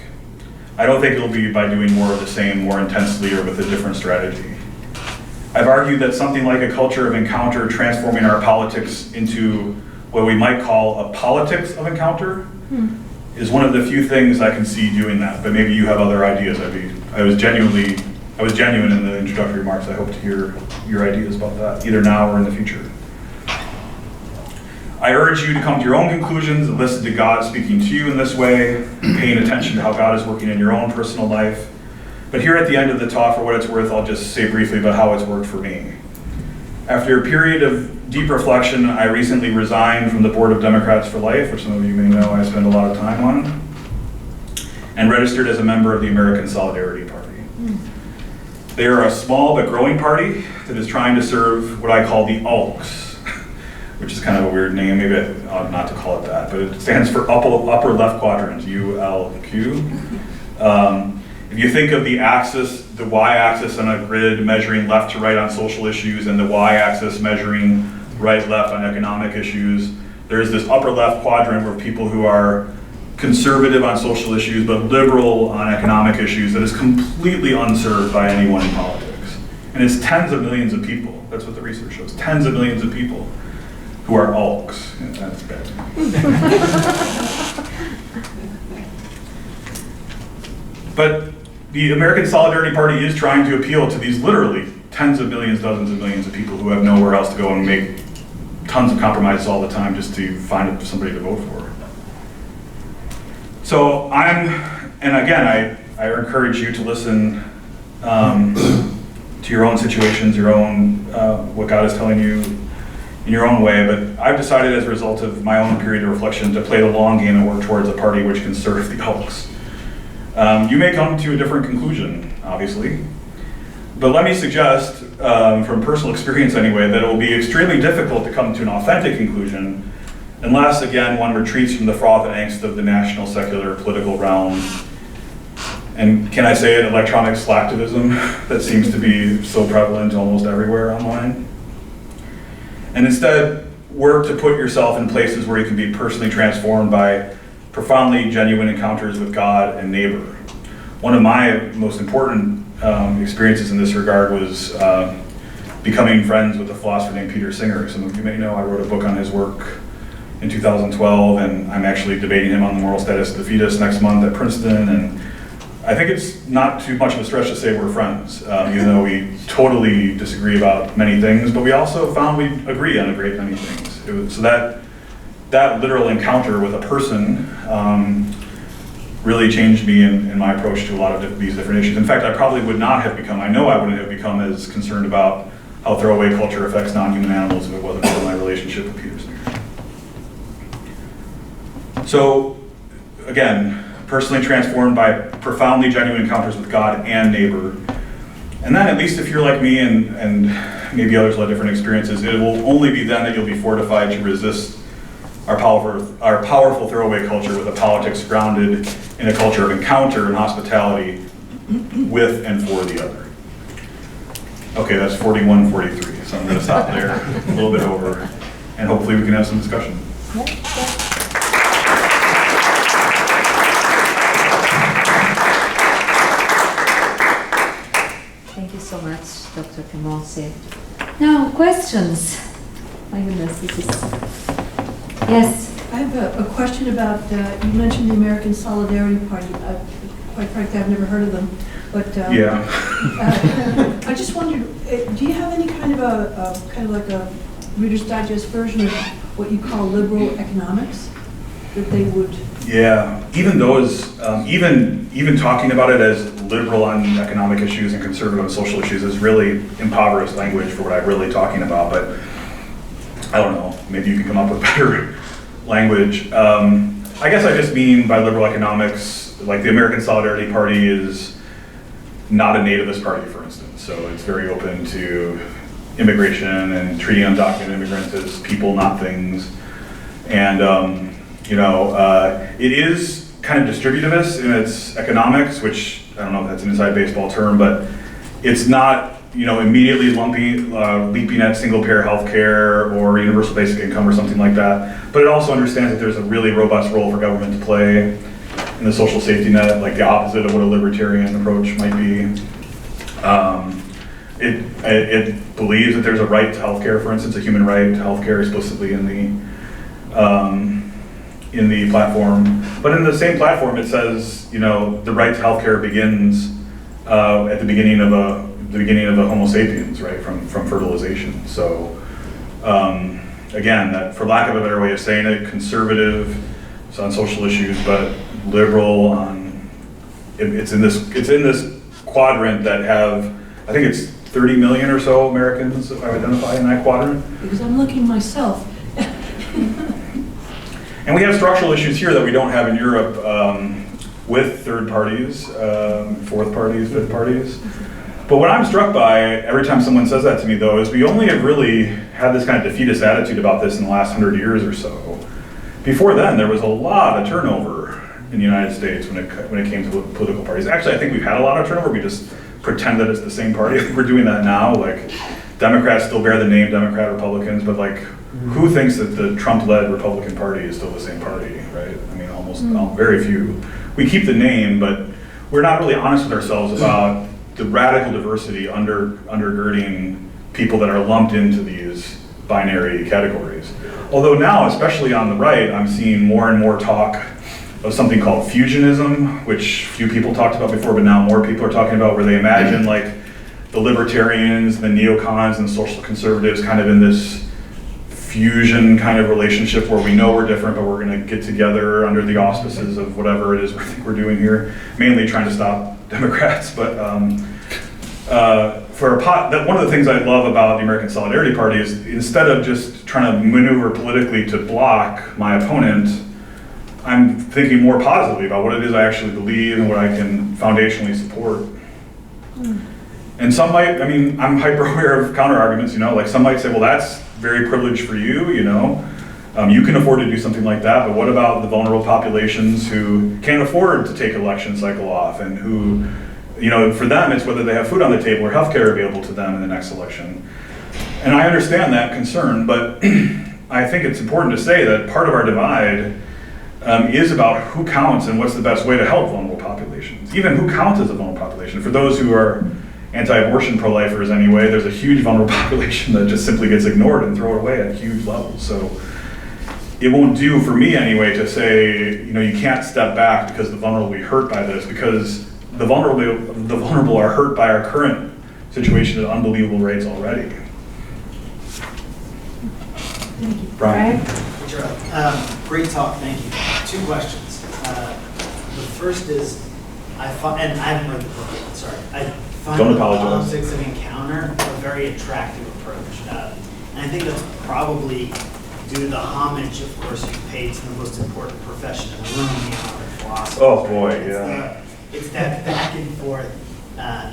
I don't think it'll be by doing more of the same, more intensely, or with a different strategy. I've argued that something like a culture of encounter transforming our politics into what we might call a politics of encounter is one of the few things I can see doing that, but maybe you have other ideas. I was genuine in the introductory remarks. I hope to hear your ideas about that, either now or in the future. I urge you to come to your own conclusions and listen to God speaking to you in this way, paying attention to how God is working in your own personal life. But here at the end of the talk, for what it's worth, I'll just say briefly about how it's worked for me. After a period of deep reflection, I recently resigned from the Board of Democrats for Life, which some of you may know I spend a lot of time on, and registered as a member of the American Solidarity Party. They are a small but growing party that is trying to serve what I call the ALCs, which is kind of a weird name, maybe I ought not to call it that, but it stands for upper left quadrant, ULQ. If you think of the axis, the y-axis on a grid measuring left to right on social issues and the y-axis measuring right-left on economic issues, there's this upper left quadrant where people who are conservative on social issues but liberal on economic issues that is completely unserved by anyone in politics. And it's tens of millions of people, that's what the research shows, tens of millions of people who are ALCs. Yeah, that's bad. But the American Solidarity Party is trying to appeal to these literally tens of millions, dozens of millions of people who have nowhere else to go and make tons of compromises all the time just to find somebody to vote for. So and again, I encourage you to listen to your own situations, your own, what God is telling you in your own way, but I've decided as a result of my own period of reflection to play the long game and work towards a party which can serve the ALCs. You may come to a different conclusion, obviously, but let me suggest, from personal experience anyway, that it will be extremely difficult to come to an authentic conclusion unless, again, one retreats from the froth and angst of the national secular political realm. And can I say it, electronic slacktivism that seems to be so prevalent almost everywhere online? And instead, work to put yourself in places where you can be personally transformed by profoundly genuine encounters with God and neighbor. One of my most important experiences in this regard was becoming friends with a philosopher named Peter Singer. Some of you may know I wrote a book on his work in 2012, and I'm actually debating him on the moral status of the fetus next month at Princeton. And I think it's not too much of a stretch to say we're friends, even though we totally disagree about many things, but we also found we agree on a great many things. So that literal encounter with a person really changed me in my approach to a lot of these different issues. In fact, I probably would not have become, I know I wouldn't have become as concerned about how throwaway culture affects non-human animals if it wasn't for my relationship with Peter Singer. So, again, personally transformed by profoundly genuine encounters with God and neighbor. And then, at least if you're like me and maybe others will have different experiences, it will only be then that you'll be fortified to resist our powerful throwaway culture with a politics grounded in a culture of encounter and hospitality with and for the other. Okay, that's 41, 43, so I'm going to stop there, a little bit over, and hopefully we can have some discussion. Thank you so much, Dr. Camosy. Now, questions? My goodness, this is... Yes? I have a question about, you mentioned the American Solidarity Party. Quite frankly, I've never heard of them. But Yeah. I just wondered, do you have any kind of a Reader's Digest version of what you call liberal economics that they would? Yeah, even those, even talking about it as liberal on economic issues and conservative on social issues is really impoverished language for what I'm really talking about. But I don't know, maybe you can come up with better language. I guess I just mean by liberal economics, like the American Solidarity Party is not a nativist party, for instance. So it's very open to immigration and treating undocumented immigrants as people, not things. And, it is kind of distributivist in its economics, which I don't know if that's an inside baseball term, but it's not, immediately leaping at single payer healthcare or universal basic income or something like that. But it also understands that there's a really robust role for government to play in the social safety net, like the opposite of what a libertarian approach might be. It believes that there's a right to healthcare, for instance, a human right to healthcare explicitly in the platform. But in the same platform, it says, the right to healthcare begins at the beginning of a Homo sapiens, right, from fertilization. So again, that, for lack of a better way of saying it, conservative on social issues, but liberal on. It's in this quadrant that have, I think it's 30 million or so Americans identify in that quadrant. Because I'm looking myself. And we have structural issues here that we don't have in Europe with third parties, fourth parties, fifth parties. But what I'm struck by every time someone says that to me, though, is we only have really had this kind of defeatist attitude about this in the last 100 years or so. Before then, there was a lot of turnover in the United States when it came to political parties. Actually, I think we've had a lot of turnover. We just pretend that it's the same party. I think we're doing that now. Like, Democrats still bear the name Democrat, Republicans, but like, who thinks that the Trump-led Republican Party is still the same party, right? I mean, almost very few. We keep the name, but we're not really honest with ourselves about the radical diversity undergirding people that are lumped into these binary categories. Although now, especially on the right, I'm seeing more and more talk of something called fusionism, which few people talked about before, but now more people are talking about, where they imagine like the libertarians, the neocons, and the social conservatives kind of in this fusion kind of relationship where we know we're different, but we're going to get together under the auspices of whatever it is we think we're doing here, mainly trying to stop Democrats. But one of the things I love about the American Solidarity Party is, instead of just trying to maneuver politically to block my opponent, I'm thinking more positively about what it is I actually believe and what I can foundationally support. And some might, I'm hyper aware of counter arguments, like some might say, well, that's very privileged for you, you can afford to do something like that, but what about the vulnerable populations who can't afford to take election cycle off, and who, for them it's whether they have food on the table or healthcare available to them in the next election. And I understand that concern, but I think it's important to say that part of our divide is about who counts and what's the best way to help vulnerable populations, even who counts as a vulnerable population. For those who are anti-abortion pro-lifers anyway, there's a huge vulnerable population that just simply gets ignored and thrown away at huge levels. So it won't do for me anyway to say, you can't step back because the vulnerable will be hurt by this, because the vulnerable are hurt by our current situation at unbelievable rates already. Thank you. Brian? Great talk, thank you. 2 questions. The first is, and I haven't read the book yet, sorry. I find Don't the apologize. politics of encounter a very attractive approach. And I think that's probably due to the homage, of course, you pay to the most important profession in the room, the honor of philosophy. Oh boy, yeah. It's that back and forth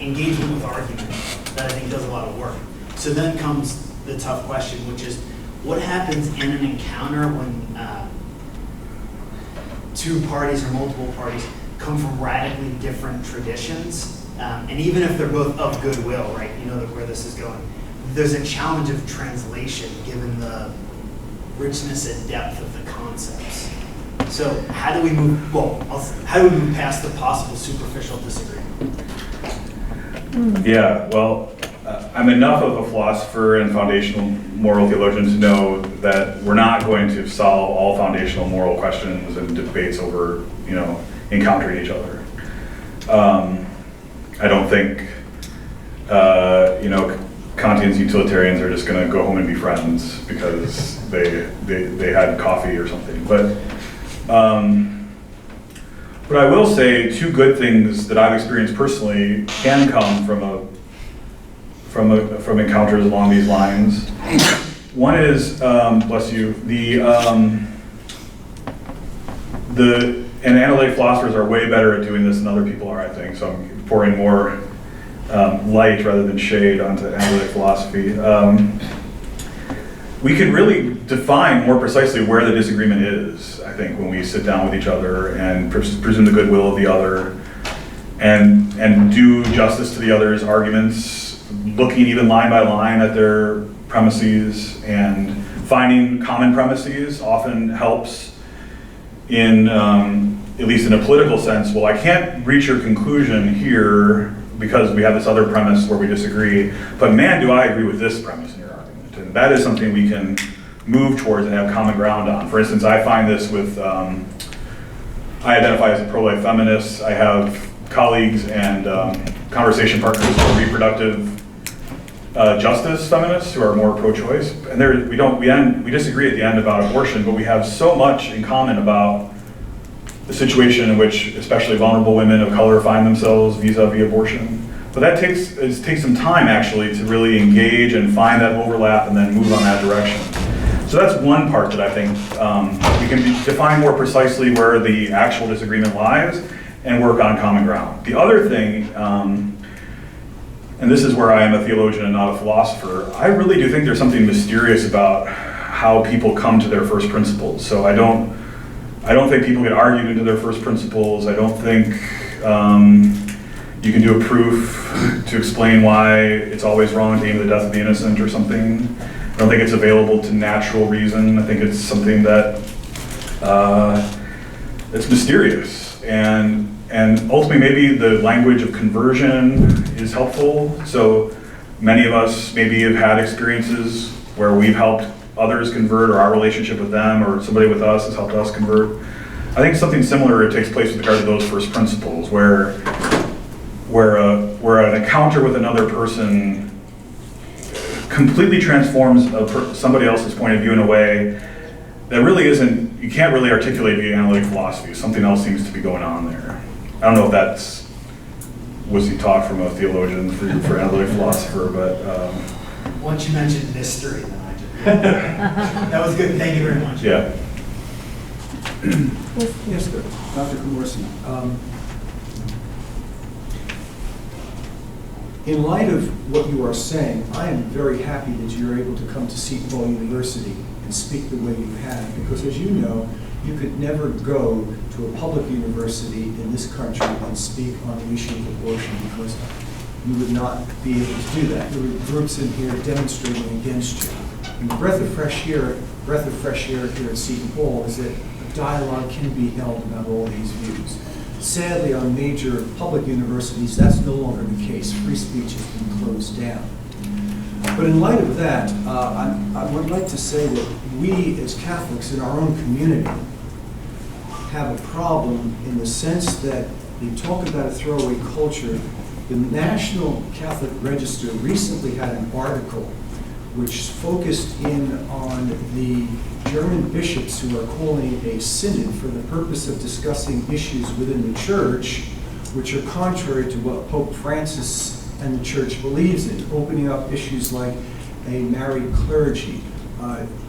engagement with argument that I think does a lot of work. So then comes the tough question, which is, what happens in an encounter when 2 parties or multiple parties come from radically different traditions? And even if they're both of goodwill, right, where this is going, there's a challenge of translation given the richness and depth of the concepts. So how do we move past the possible superficial disagreement? Yeah, well, I'm enough of a philosopher and foundational moral theologian to know that we're not going to solve all foundational moral questions and debates over, encountering each other. I don't think, Kantian's utilitarians are just going to go home and be friends because they had coffee or something. But I will say 2 good things that I've experienced personally can come from encounters along these lines. One is, bless you, and analytic philosophers are way better at doing this than other people are, I think. So I'm pouring more light rather than shade onto analytic philosophy. we can really define more precisely where the disagreement is, I think, when we sit down with each other and presume the goodwill of the other and do justice to the other's arguments, looking even line by line at their premises and finding common premises often helps in, at least in a political sense. Well, I can't reach your conclusion here because we have this other premise where we disagree, but man, do I agree with this premise in your argument. And that is something we can move towards and have common ground on. For instance, I find this with, I identify as a pro-life feminist. I have colleagues and conversation partners who are reproductive justice feminists who are more pro-choice. And we disagree at the end about abortion, but we have so much in common about the situation in which especially vulnerable women of color find themselves vis-a-vis abortion. But that takes some time actually to really engage and find that overlap and then move on that direction. So that's one part that I think we can define more precisely where the actual disagreement lies and work on common ground. The other thing, and this is where I am a theologian and not a philosopher, I really do think there's something mysterious about how people come to their first principles. So I don't think people get argued into their first principles. I don't think you can do a proof to explain why it's always wrong to aim the death of the innocent or something. I don't think it's available to natural reason. I think it's something that it's mysterious. And ultimately maybe the language of conversion is helpful. So many of us maybe have had experiences where we've helped others convert, or our relationship with them or somebody with us has helped us convert. I think something similar takes place with regard to those first principles, where an encounter with another person completely transforms somebody else's point of view in a way that really isn't, you can't really articulate via analytic philosophy. Something else seems to be going on there. I don't know if that's was he taught from a theologian for analytic philosopher, but once you mentioned mystery, then I just that was good. Thank you very much. Yeah. Yes, sir. Dr. Camosy. In light of what you are saying, I am very happy that you're able to come to Seton Hall University and speak the way you have, because as you know, you could never go to a public university in this country and speak on the issue of abortion, because you would not be able to do that. There were groups in here demonstrating against you. And the breath of fresh air here at Seton Hall is that a dialogue can be held about all these views. Sadly, on major public universities, that's no longer the case. Free speech has been closed down. But in light of that, I would like to say that we as Catholics in our own community have a problem in the sense that they talk about a throwaway culture. The National Catholic Register recently had an article which focused in on the German bishops who are calling a synod for the purpose of discussing issues within the church which are contrary to what Pope Francis and the church believes in, opening up issues like a married clergy,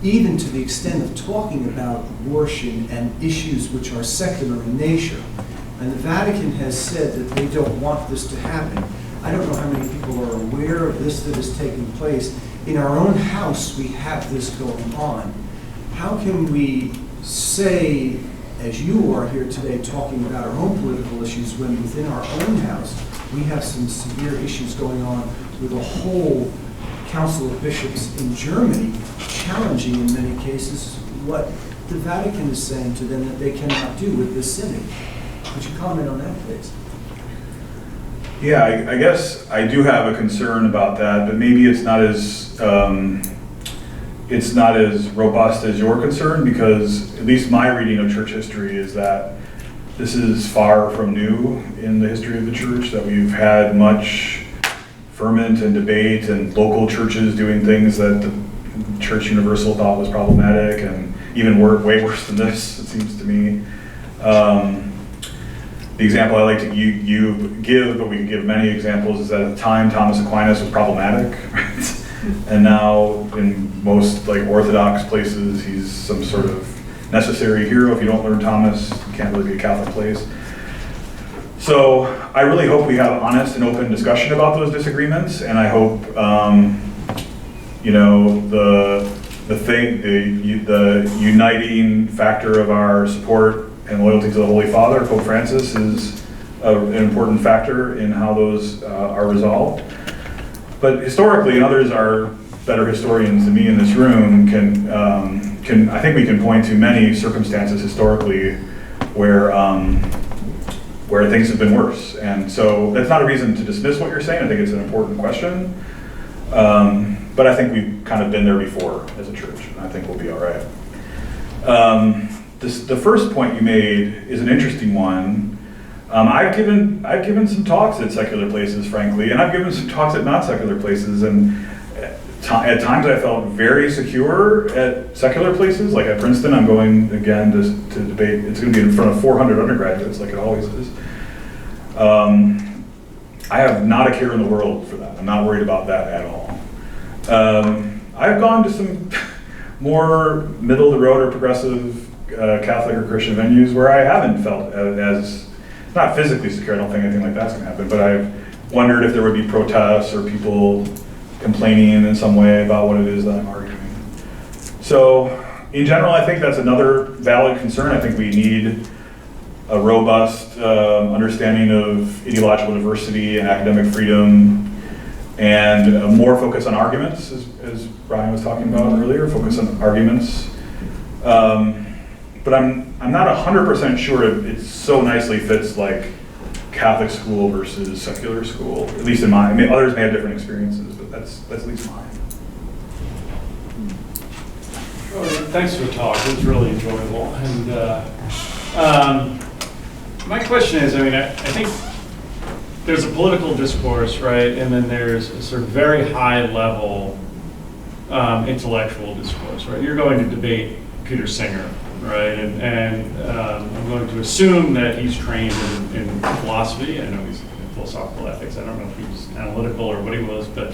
even to the extent of talking about abortion and issues which are secular in nature. And the Vatican has said that they don't want this to happen. I don't know how many people are aware of this that is taking place. In our own house, we have this going on. How can we say, as you are here today talking about our own political issues, when within our own house we have some severe issues going on with a whole Council of Bishops in Germany challenging in many cases what the Vatican is saying to them that they cannot do with this synod? Could you comment on that, please? Yeah, I guess I do have a concern about that, but maybe it's not as robust as your concern, because at least my reading of church history is that this is far from new in the history of the church, that we've had much ferment and debate and local churches doing things that the Church Universal thought was problematic, and even way worse than this, it seems to me. The example I like to give, but we can give many examples, is that at the time Thomas Aquinas was problematic, right? And now in most Orthodox places, he's some sort of necessary hero. If you don't learn Thomas, you can't really be a Catholic place. So I really hope we have honest and open discussion about those disagreements, and I hope the uniting factor of our support and loyalty to the Holy Father, Pope Francis, is an important factor in how those are resolved. But historically, and others are better historians than me in this room, I think we can point to many circumstances historically where things have been worse. And so that's not a reason to dismiss what you're saying. I think it's an important question. But I think we've kind of been there before as a church, and I think we'll be all right. The first point you made is an interesting one. I've given some talks at secular places, frankly, and I've given some talks at not secular places, and at times I felt very secure at secular places, like at Princeton. I'm going again to debate. It's going to be in front of 400 undergraduates, like it always is. I have not a care in the world for that. I'm not worried about that at all. I've gone to some more middle-of-the-road or progressive Catholic or Christian venues where I haven't felt as, not physically secure, I don't think anything like that's going to happen, but I've wondered if there would be protests or people complaining in some way about what it is that I'm arguing. So, in general, I think that's another valid concern. I think we need a robust understanding of ideological diversity and academic freedom, and more focus on arguments, as Brian was talking about earlier, focus on arguments. But I'm not 100% sure it so nicely fits like Catholic school versus secular school, at least in mine. I mean, others may have different experiences, but that's at least mine. Well, thanks for the talk. It was really enjoyable. And my question is, I think there's a political discourse, right? And then there's a sort of very high level intellectual discourse, right? You're going to debate Peter Singer, right? And I'm going to assume that he's trained in philosophy. I know he's in philosophical ethics. I don't know if he was analytical or what he was, but.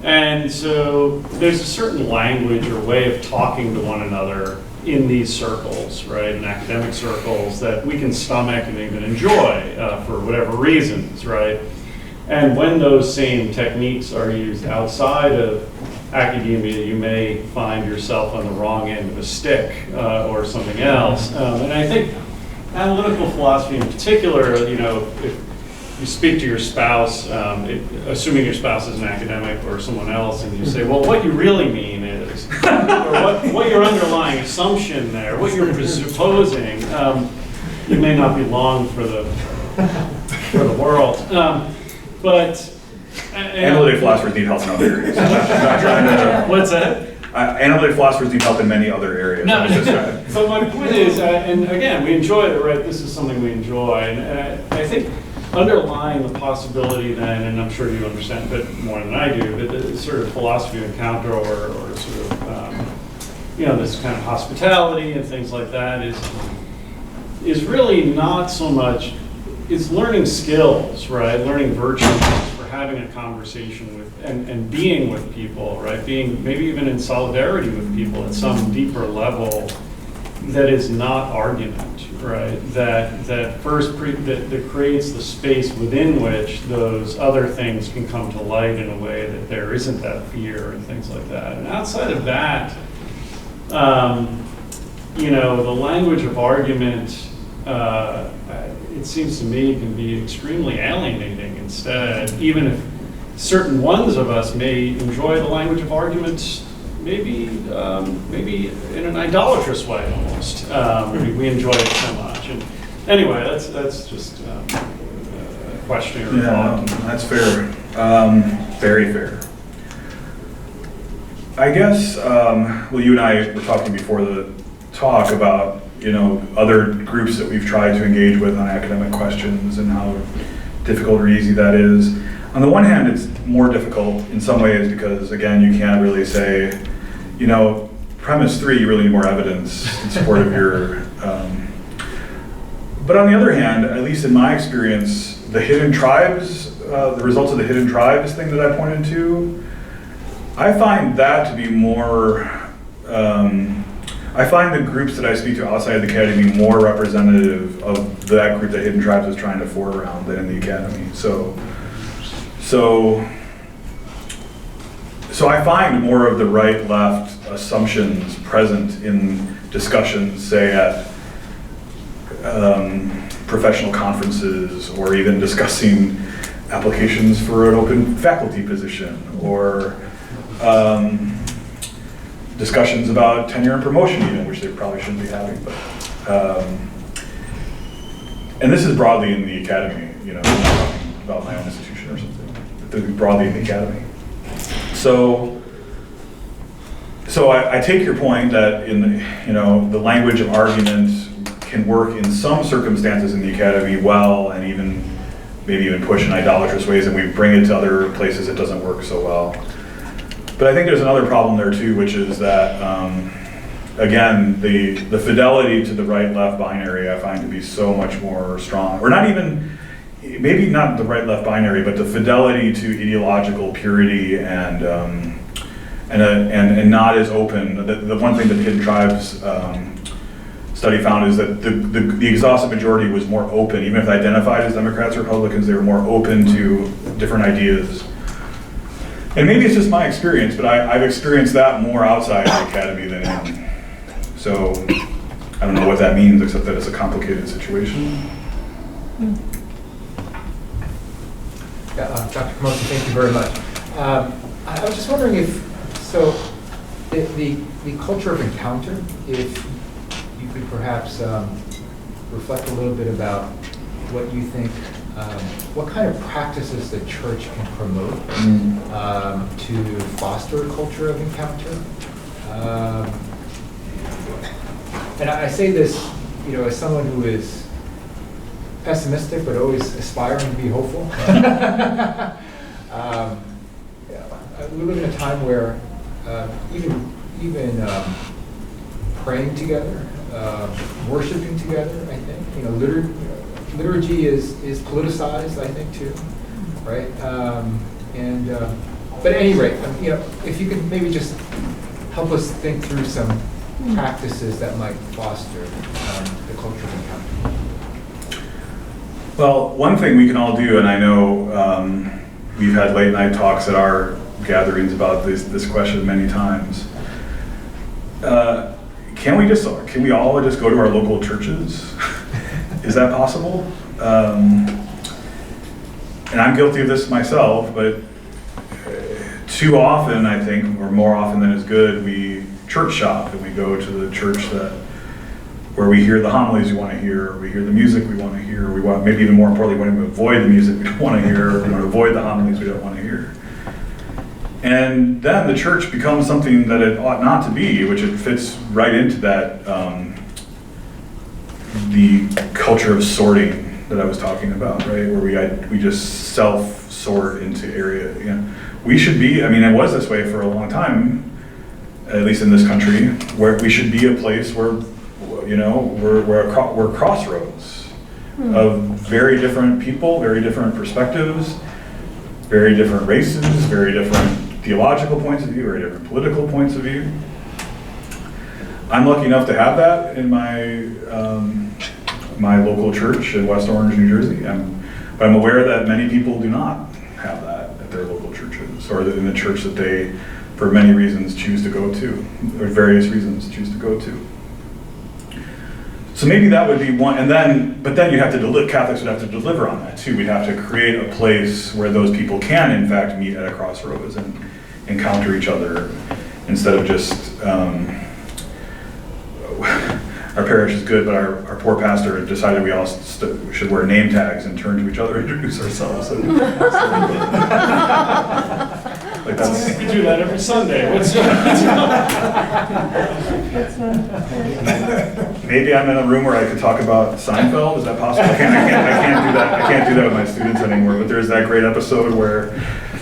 And so there's a certain language or way of talking to one another in these circles, right, in academic circles, that we can stomach and even enjoy for whatever reasons, right? And when those same techniques are used outside of academia, you may find yourself on the wrong end of a stick or something else. And I think analytical philosophy in particular, if you speak to your spouse, assuming your spouse is an academic or someone else, and you say, well, what you really mean is, or what your underlying assumption there, what you're presupposing, you may not be long for the world. Analytic philosophers need help in other areas. What's that? Analytic philosophers need help in many other areas. No, but my point is, and again, we enjoy it, right? This is something we enjoy, and I think underlying the possibility then, and I'm sure you understand a bit more than I do, but the sort of philosophy of encounter or sort of, this kind of hospitality and things like that is really not so much, it's learning skills, right? Learning virtues for having a conversation with, and being with people, right? Being maybe even in solidarity with people at some deeper level that is not argument, right? That creates the space within which those other things can come to light in a way that there isn't that fear and things like that. And outside of that, the language of argument, it seems to me, can be extremely alienating instead, even if certain ones of us may enjoy the language of argument maybe in an idolatrous way almost. We enjoy it so much. And anyway, that's just a question or thought. That's fair. Very fair. I guess, you and I were talking before the talk about, other groups that we've tried to engage with on academic questions and how difficult or easy that is. On the one hand, it's more difficult in some ways because, again, you can't really say, premise 3, you really need more evidence in support of your... But on the other hand, at least in my experience, the hidden tribes, the results of the hidden tribes thing that I pointed to, I find that to be more... I find the groups that I speak to outside the academy more representative of that group that Hidden Tribes is trying to foreground than in the academy. So I find more of the right-left assumptions present in discussions, say at professional conferences, or even discussing applications for an open faculty position, or discussions about tenure and promotion even, which they probably shouldn't be having. But, and this is broadly in the academy, I'm not talking about my own institution or something, but broadly in the academy. So I take your point that the language of argument can work in some circumstances in the academy well, and maybe even push in idolatrous ways, and we bring it to other places it doesn't work so well. But I think there's another problem there too, which is that, again, the fidelity to the right-left binary I find to be so much more strong, or not even, maybe not the right-left binary, but the fidelity to ideological purity and not as open. The one thing that the Hidden Tribes study found is that the exhaustive majority was more open, even if they identified as Democrats or Republicans, they were more open to different ideas. And maybe it's just my experience, but I've experienced that more outside the academy than in. So I don't know what that means, except that it's a complicated situation. Yeah, Dr. Camosy, thank you very much. I was just wondering the culture of encounter, if you could perhaps reflect a little bit about what you think, what kind of practices the church can promote to foster a culture of encounter. And I say this, as someone who is pessimistic but always aspiring to be hopeful. We live in a time where even praying together, worshiping together, I think, liturgy is politicized, I think, too, right? But at any rate, if you could maybe just help us think through some practices that might foster the culture of encounter. Well, one thing we can all do, and I know we've had late night talks at our gatherings about this question many times. Can we all just go to our local churches? Is that possible? And I'm guilty of this myself, but too often, I think, or more often than is good, we church shop and we go to the church where we hear the homilies we want to hear, we hear the music we want to hear, maybe even more importantly, we want to avoid the music we don't want to hear, we want to avoid the homilies we don't want to hear. And then the church becomes something that it ought not to be, which it fits right into that, the culture of sorting that I was talking about, right? Where we just self-sort into area. We should be, it was this way for a long time, at least in this country, where we should be a place where, we're crossroads of very different people, very different perspectives, very different races, very different theological points of view, very different political points of view. I'm lucky enough to have that in my local church in West Orange, New Jersey. But I'm aware that many people do not have that at their local churches, or in the church that they, for many reasons, choose to go to, or various reasons choose to go to. So maybe that would be one, but then you have to Catholics would have to deliver on that too. We'd have to create a place where those people can, in fact, meet at a crossroads and encounter each other, instead of just, our parish is good, but our poor pastor decided we all should wear name tags and turn to each other and introduce ourselves. Like that's, We do that every Sunday. maybe I'm in a room where I could talk about Seinfeld. Is that possible? I can't do that. I can't do that with my students anymore. But there's that great episode where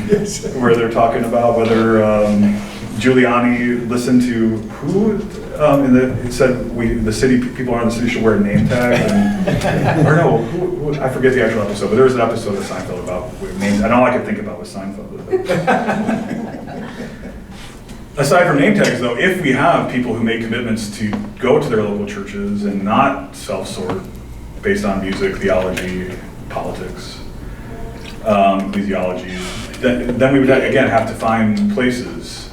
they're talking about whether Giuliani listened to who. It said the city people around the city should wear a name tag, or no, I forget the actual episode. But there was an episode of Seinfeld about names, and all I could think about was Seinfeld. Aside from name tags, though, if we have people who make commitments to go to their local churches and not self-sort based on music, theology, politics, ecclesiology, then we would again have to find places.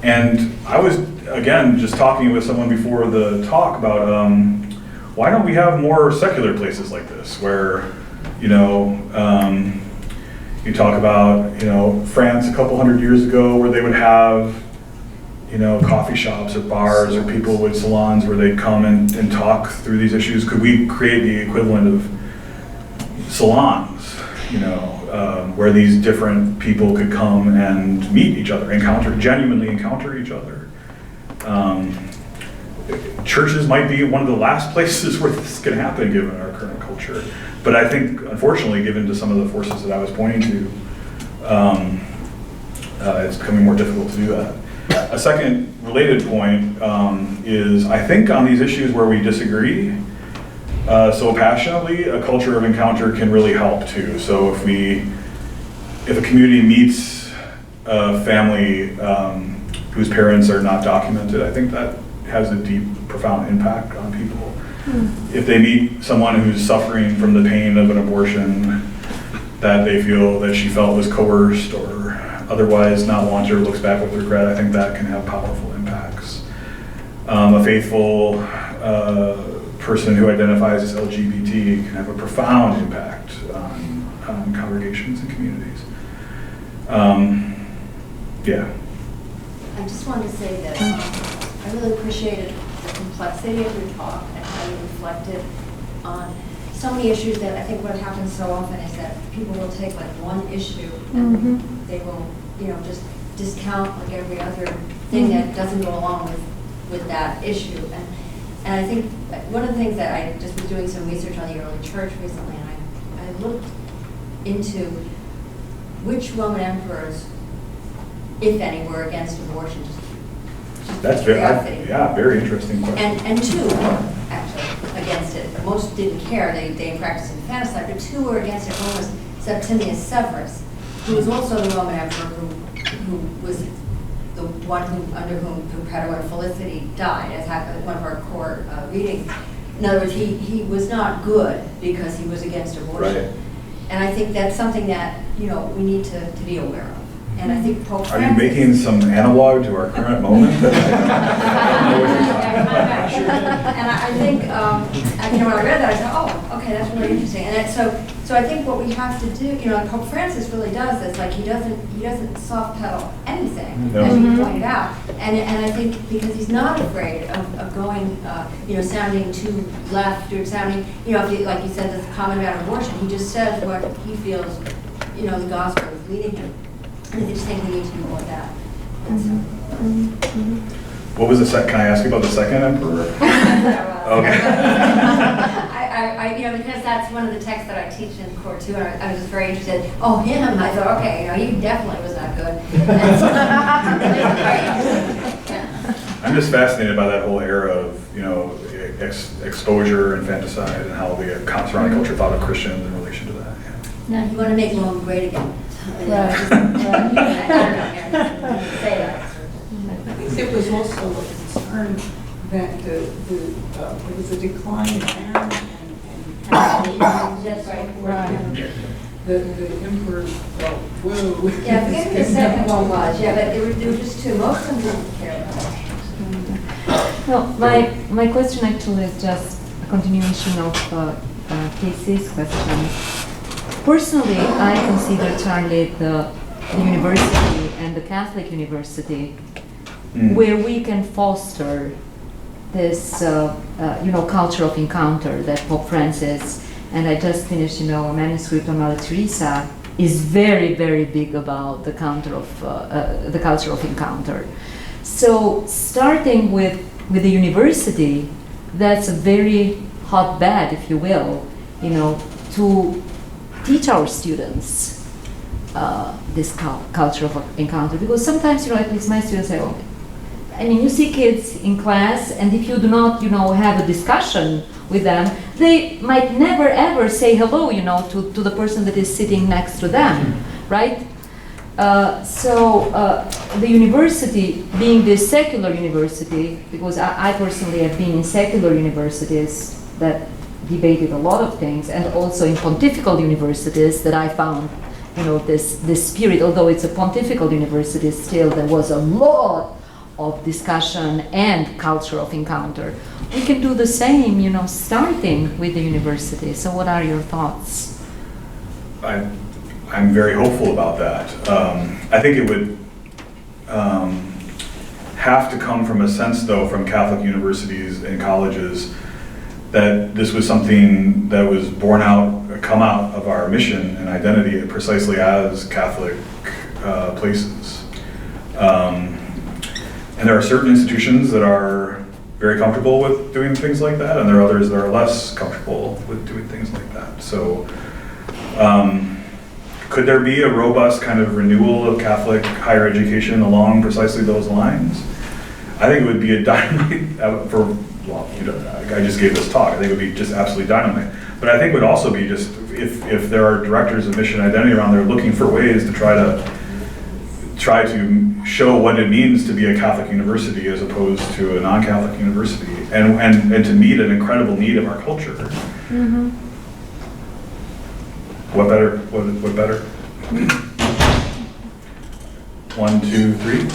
And I was, again, just talking with someone before the talk about why don't we have more secular places like this where, you talk about, France a couple hundred years ago where they would have, coffee shops or bars or people with salons where they'd come and talk through these issues. Could we create the equivalent of salons, where these different people could come and meet each other, genuinely encounter each other? Churches might be one of the last places where this can happen given our current culture. But I think, unfortunately, given to some of the forces that I was pointing to, it's becoming more difficult to do that. A second related point is, I think on these issues where we disagree so passionately, a culture of encounter can really help too. So if a community meets a family whose parents are not documented, I think that has a deep, profound impact on people. If they meet someone who's suffering from the pain of an abortion that they feel that she felt was coerced or otherwise not wanted or looks back with regret, I think that can have powerful impacts. A faithful person who identifies as LGBT can have a profound impact on congregations and communities. Yeah. I just wanted to say that I really appreciated the complexity of your talk and how you reflected on so many issues that I think what happens so often is that people will take like one issue and they will, just discount like every other thing that doesn't go along with that issue. And I think one of the things that I just was doing some research on the early church recently, and I looked into which Roman emperors, if any, were against abortion. That's very interesting question. And two actually against it. Most didn't care. They practiced infanticide, but two were against it. One was Septimius Severus, who was also the Roman emperor who was the one under whom Perpetua and Felicity died, as one of our core readings. In other words, he was not good because he was against abortion. Right. And I think that's something that we need to be aware of. And I think Pope Francis... Are you making some analog to our current moment? And I think, when I read that, I said, oh, okay, that's really interesting. And so I think what we have to do, Pope Francis really does this. Like he doesn't soft pedal anything, as you pointed out. And I think because he's not afraid of going, sounding too left or sounding, like you said, this comment about abortion. He just says what he feels, the gospel is leading him. I just think we need to do more of that. What was the second? Can I ask you about the second emperor? Okay. Because that's one of the texts that I teach in Core 2, and I was just very interested. Oh, him! I thought, okay, he definitely was not good. I'm just fascinated by that whole era of exposure, infanticide, and how the surrounding culture thought of Christians in relation to that. Now you want to make Rome great again. Right. I think there was also a concern that there was a decline in Aaron and That's right. the emperor felt, whoa. Yeah, I forget who the second one was. Yeah, but there were just two. Most of them didn't care about it. No, my question actually is just a continuation of Casey's question. Personally, I consider, Charlie, the university and the Catholic university where we can foster this, culture of encounter that Pope Francis, and I just finished, a manuscript on Mother Teresa, is very, very big about the culture of encounter. So starting with the university, that's a very hotbed, if you will, to teach our students this culture of encounter, because sometimes, at least my students say, you see kids in class, and if you do not, have a discussion with them, they might never ever say hello, to the person that is sitting next to them, right? So the university, being this secular university, because I personally have been in secular universities that debated a lot of things, and also in pontifical universities that I found, this spirit, although it's a pontifical university, still there was a lot of discussion and culture of encounter. We can do the same, you know, starting with the university. So what are your thoughts? I'm very hopeful about that. I think it would have to come from a sense, though, from Catholic universities and colleges that this was something that was come out of our mission and identity precisely as Catholic places. And there are certain institutions that are very comfortable with doing things like that, and there are others that are less comfortable with doing things like that. So, could there be a robust kind of renewal of Catholic higher education along precisely those lines? I think it would be a dynamite I just gave this talk. I think it would be just absolutely dynamite. But I think it would also be just, if there are directors of mission identity around there looking for ways to try to show what it means to be a Catholic university as opposed to a non-Catholic university, and to meet an incredible need of our culture. Mm-hmm. What better? What better? 1, 2, 3.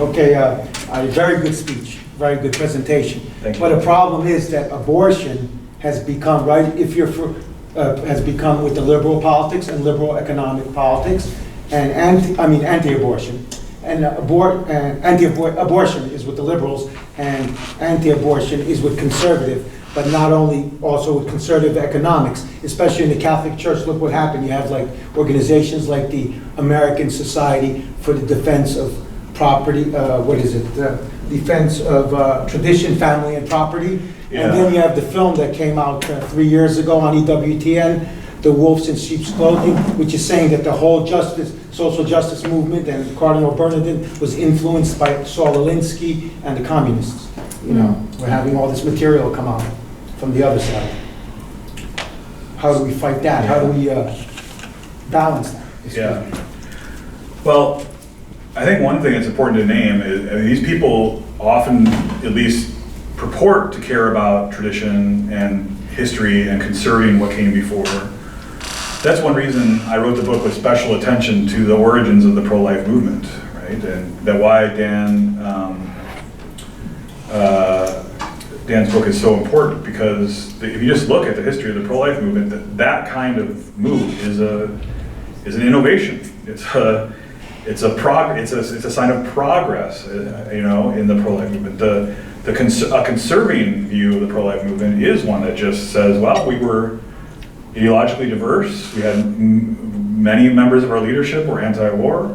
Okay, a very good speech, very good presentation. Thank you. But the problem is that abortion has become, right, if you're for, has become with the liberal politics and liberal economic politics, and anti-abortion. And anti-abortion is with the liberals, and anti-abortion is with conservative, but not only also with conservative economics, especially in the Catholic Church. Look what happened. You have like organizations like the American Society for the Defense of Property, Defense of Tradition, Family, and Property. Yeah. And then you have the film that came out 3 years ago on EWTN, The Wolves in Sheep's Clothing, which is saying that the whole social justice movement and Cardinal Bernardin was influenced by Saul Alinsky and the communists. You know, we're having all this material come out from the other side. How do we fight that? How do we balance that? Yeah. Well, I think one thing that's important to name is these people often, at least, purport to care about tradition and history and conserving what came before. That's one reason I wrote the book with special attention to the origins of the pro-life movement, right? And that why Dan's book is so important, because if you just look at the history of the pro-life movement, that kind of move is an innovation. It's a sign of progress, in the pro-life movement. A conserving view of the pro-life movement is one that just says, well, we were ideologically diverse. We had many members of our leadership were anti-war.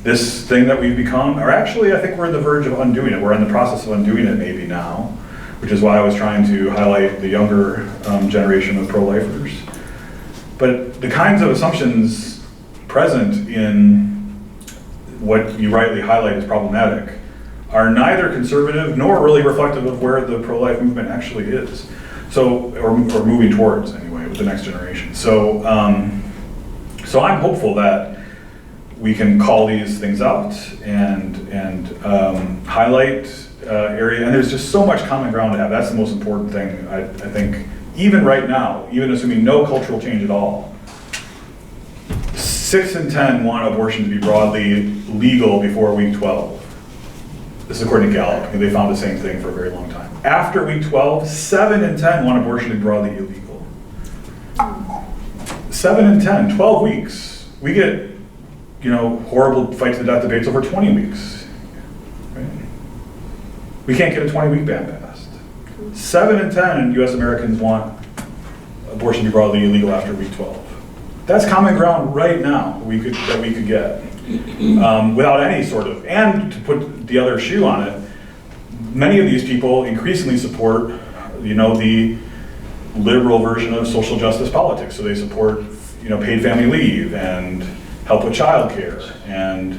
This thing that we've become, or actually I think we're on the verge of undoing it. We're in the process of undoing it maybe now, which is why I was trying to highlight the younger generation of pro-lifers. But the kinds of assumptions present in what you rightly highlight as problematic are neither conservative nor really reflective of where the pro-life movement actually is. So, or moving towards anyway with the next generation. So I'm hopeful that we can call these things out and highlight area, and there's just so much common ground to have. That's the most important thing, I think, even right now, even assuming no cultural change at all. 6 in 10 want abortion to be broadly legal before week 12. This is according to Gallup, and they found the same thing for a very long time. After week 12, 7 in 10 want abortion to be broadly illegal. 7 in 10, 12 weeks. We get, horrible fight to the death debates over 20 weeks. Right? We can't get a 20-week ban passed. 7 in 10 U.S. Americans want abortion to be broadly illegal after week 12. That's common ground right now that we could get. Without any sort of, and to put the other shoe on it, many of these people increasingly support, the liberal version of social justice politics. So they support, paid family leave and help with childcare and,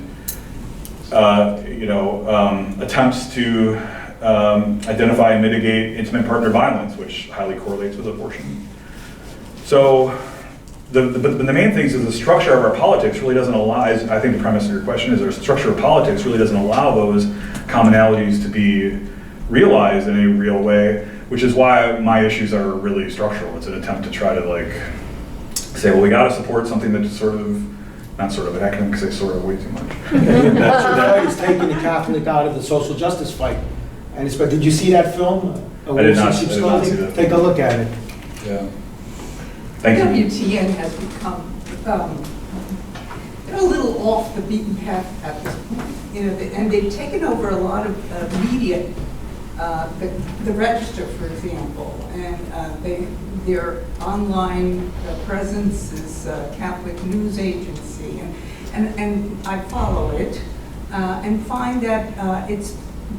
attempts to identify and mitigate intimate partner violence, which highly correlates with abortion. So. But the main thing is the structure of our politics really doesn't allow, I think the premise of your question is, our structure of politics really doesn't allow those commonalities to be realized in a real way, which is why my issues are really structural. It's an attempt to try to say, well, we got to support something that sort of not sort of, academics say sort of way too much. That's the fight is taking the Catholic out of the social justice fight. And it's, but did you see that film? I did not see that. Take a look at it. Yeah. Thank you. WTN has become, they're a little off the beaten path at this point, you know, and they've taken over a lot of media, the Register, for example, and their online presence is Catholic News Agency, and I follow it and find that it's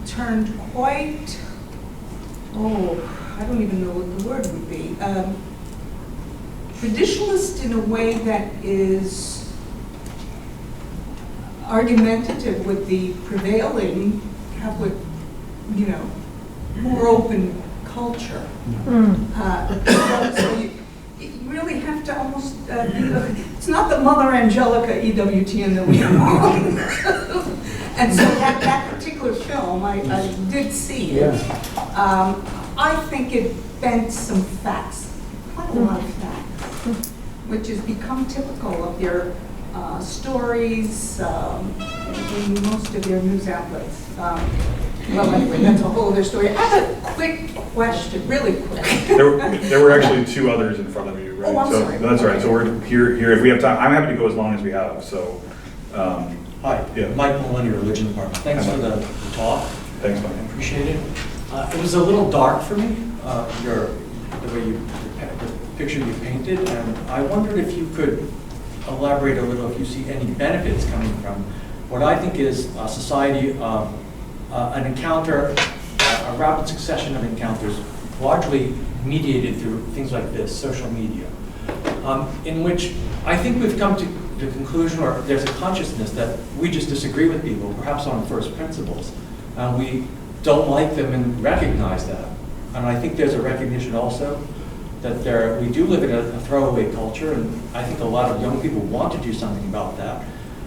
turned quite, I don't even know what the word would be, traditionalist in a way that is argumentative with the prevailing Catholic, you know, more open culture. So you really have to almost it's not the Mother Angelica EWTN that we want. And so that particular film, I did see it. I think it bent some facts, quite a lot of facts, which has become typical of their stories in most of their news outlets. Well, anyway, that's a whole other story. I have a quick question, really quick. There were actually two others in front of you, right? Oh, I'm sorry. That's all right. So we're here. If we have time, I'm happy to go as long as we have. So, Hi, yeah. Mike Maloney, Religion Department. Thanks for the talk. Thanks, Mike. I appreciate it. It was a little dark for me, the way the picture you painted, and I wondered if you could elaborate a little if you see any benefits coming from what I think is a society, an encounter, a rapid succession of encounters, largely mediated through things like this, social media, in which I think we've come to the conclusion, or there's a consciousness that we just disagree with people, perhaps on first principles, and we don't like them and recognize that. And I think there's a recognition also that we do live in a throwaway culture, and I think a lot of young people want to do something about that.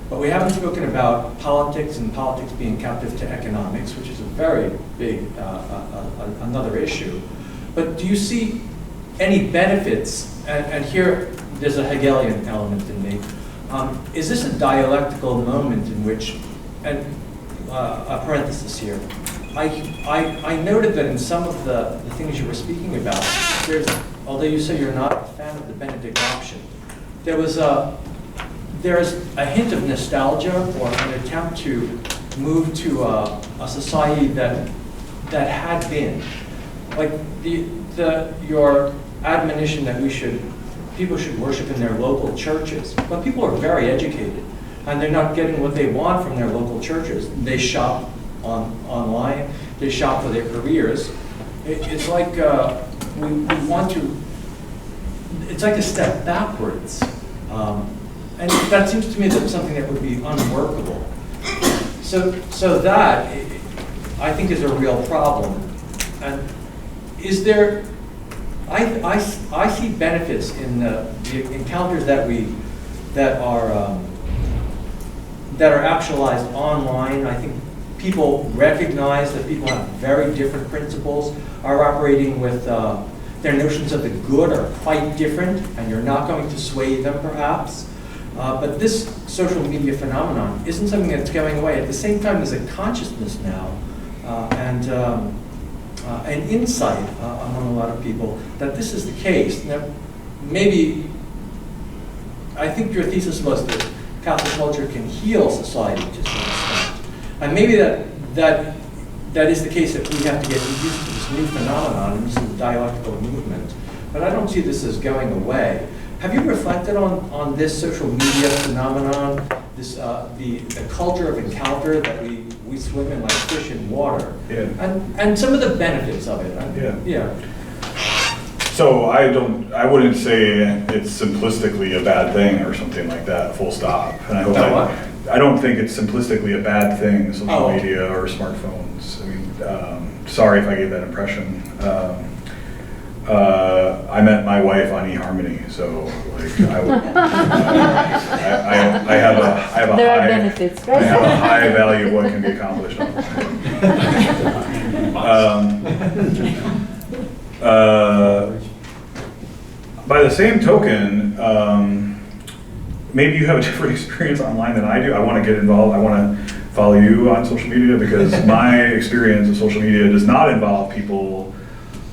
But we haven't spoken about politics, and politics being captive to economics, which is a very big, another issue. But do you see any benefits, and here there's a Hegelian element in me, is this a dialectical moment in which, and a parenthesis here, I noted that in some of the things you were speaking about, although you say you're not a fan of the Benedict option, there's a hint of nostalgia or an attempt to move to a society that had been. Like your admonition that people should worship in their local churches, but people are very educated and they're not getting what they want from their local churches. They shop online, they shop for their careers. It's like we want to, it's like a step backwards. And that seems to me that's something that would be unworkable. So that, I think, is a real problem. And is there, I see benefits in the encounters that are actualized online. I think people recognize that people have very different principles, are operating with their notions of the good are quite different, and you're not going to sway them perhaps. But this social media phenomenon isn't something that's going away. At the same time, there's a consciousness now and an insight among a lot of people that this is the case. Now, maybe, I think your thesis was that Catholic culture can heal society to some extent. And maybe that is the case, that we have to get used to this new phenomenon, and this is a dialectical movement. But I don't see this as going away. Have you reflected on this social media phenomenon, this the culture of encounter that we swim in like fish in water, and some of the benefits of it? Yeah. So I wouldn't say it's simplistically a bad thing or something like that. Full stop. And I don't think it's simplistically a bad thing. Social media or smartphones. I mean, sorry if I gave that impression. I met my wife on eHarmony, so like I would. I have a there high, are benefits, right? I have a high value of what can be accomplished online. By the same token, maybe you have a different experience online than I do. I want to get involved. I want to follow you on social media because my experience of social media does not involve people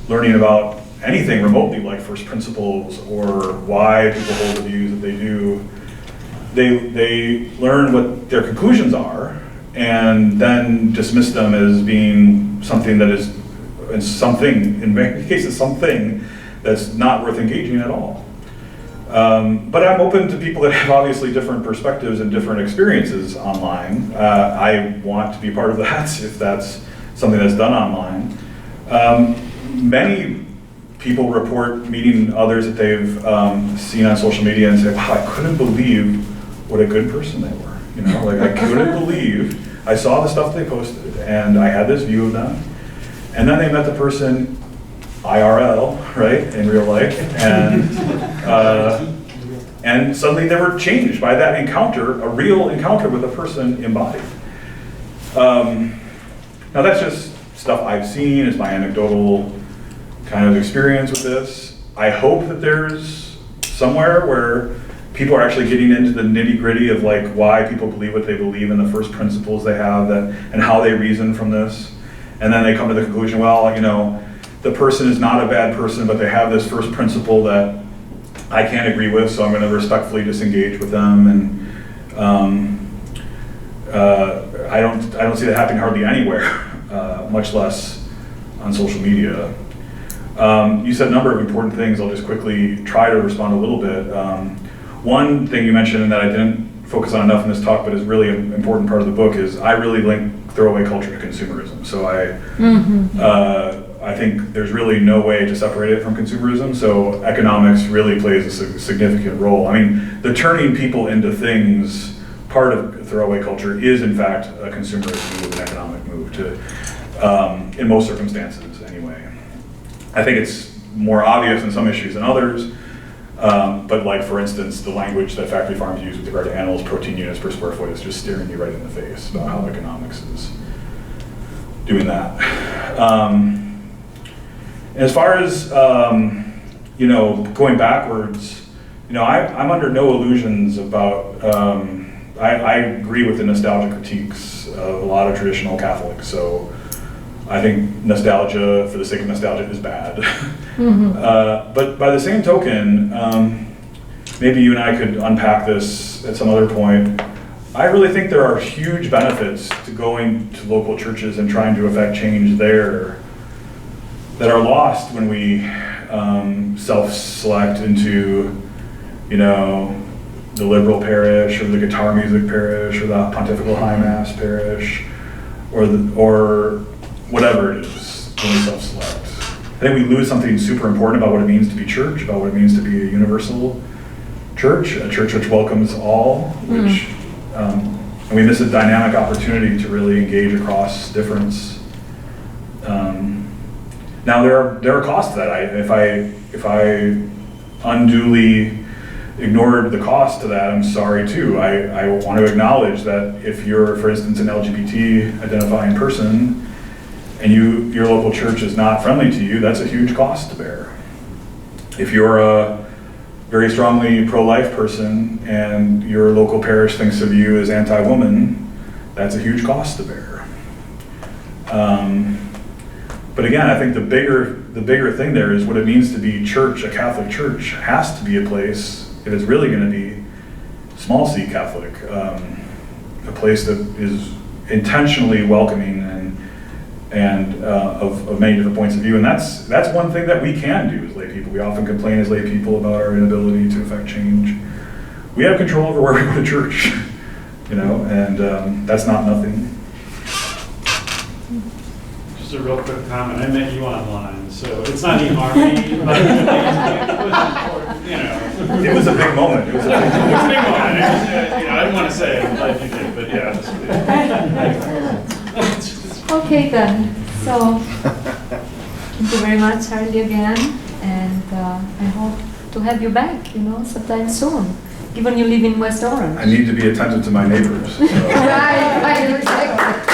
learning about anything remotely like first principles or why people hold the views that they do. They learn what their conclusions are and then dismiss them as being something that is, in many cases, something that's not worth engaging at all. But I'm open to people that have obviously different perspectives and different experiences online. I want to be part of that if that's something that's done online. Many people report meeting others that they've seen on social media and say, wow, I couldn't believe what a good person they were. You know, like I couldn't believe, I saw the stuff they posted and I had this view of them. And then they met the person IRL, right, in real life, and suddenly they were changed by that encounter, a real encounter with a person embodied. Now that's just stuff I've seen, it's my anecdotal kind of experience with this. I hope that there's somewhere where people are actually getting into the nitty-gritty of like why people believe what they believe and the first principles they have and how they reason from this. And then they come to the conclusion, well, you know, the person is not a bad person, but they have this first principle that I can't agree with, so I'm going to respectfully disengage with them. And I don't see that happening hardly anywhere, much less on social media. You said a number of important things. I'll just quickly try to respond a little bit. One thing you mentioned that I didn't focus on enough in this talk, but is really an important part of the book, is I really link throwaway culture to consumerism. So I think there's really no way to separate it from consumerism. So economics really plays a significant role. I mean, the turning people into things part of throwaway culture is in fact a consumerist move, an economic move to, in most circumstances anyway. I think it's more obvious in some issues than others. But like, for instance, the language that factory farms use with regard to animals, protein units per square foot is just staring you right in the face about how economics is doing that. As far as, you know, going backwards, you know, I'm under no illusions about, I agree with the nostalgia critiques of a lot of traditional Catholics, so I think nostalgia, for the sake of nostalgia, is bad. But by the same token, maybe you and I could unpack this at some other point. I really think there are huge benefits to going to local churches and trying to affect change there that are lost when we self-select into, you know, the liberal parish or the guitar music parish or the pontifical high mass parish or whatever it is when we self-select. I think we lose something super important about what it means to be church, about what it means to be a universal church, a church which welcomes all, which, and we miss a dynamic opportunity to really engage across difference. Now there are costs to that. If I unduly ignored the cost to that, I'm sorry too. I want to acknowledge that if you're, for instance, an LGBT identifying person, and your local church is not friendly to you, that's a huge cost to bear. If you're a very strongly pro-life person and your local parish thinks of you as anti-woman, that's a huge cost to bear. But again, I think the bigger thing there is what it means to be church. A Catholic church has to be a place, if it's really going to be small c Catholic, a place that is intentionally welcoming and of many different points of view. And that's one thing that we can do as lay people. We often complain as lay people about our inability to affect change. We have control over where we go to church, you know, and that's not nothing. Just a real quick comment. I met you online, so it's not any harmony, but it was important, you know. It was a big moment. It was a big moment. It was a big moment. It was, you know, I didn't want to say it, I'm glad you did, but yeah. Okay then, so thank you very much, Harley, again, and I hope to have you back, you know, sometime soon, given you live in West Orange. I need to be attentive to my neighbors. So. Right, exactly.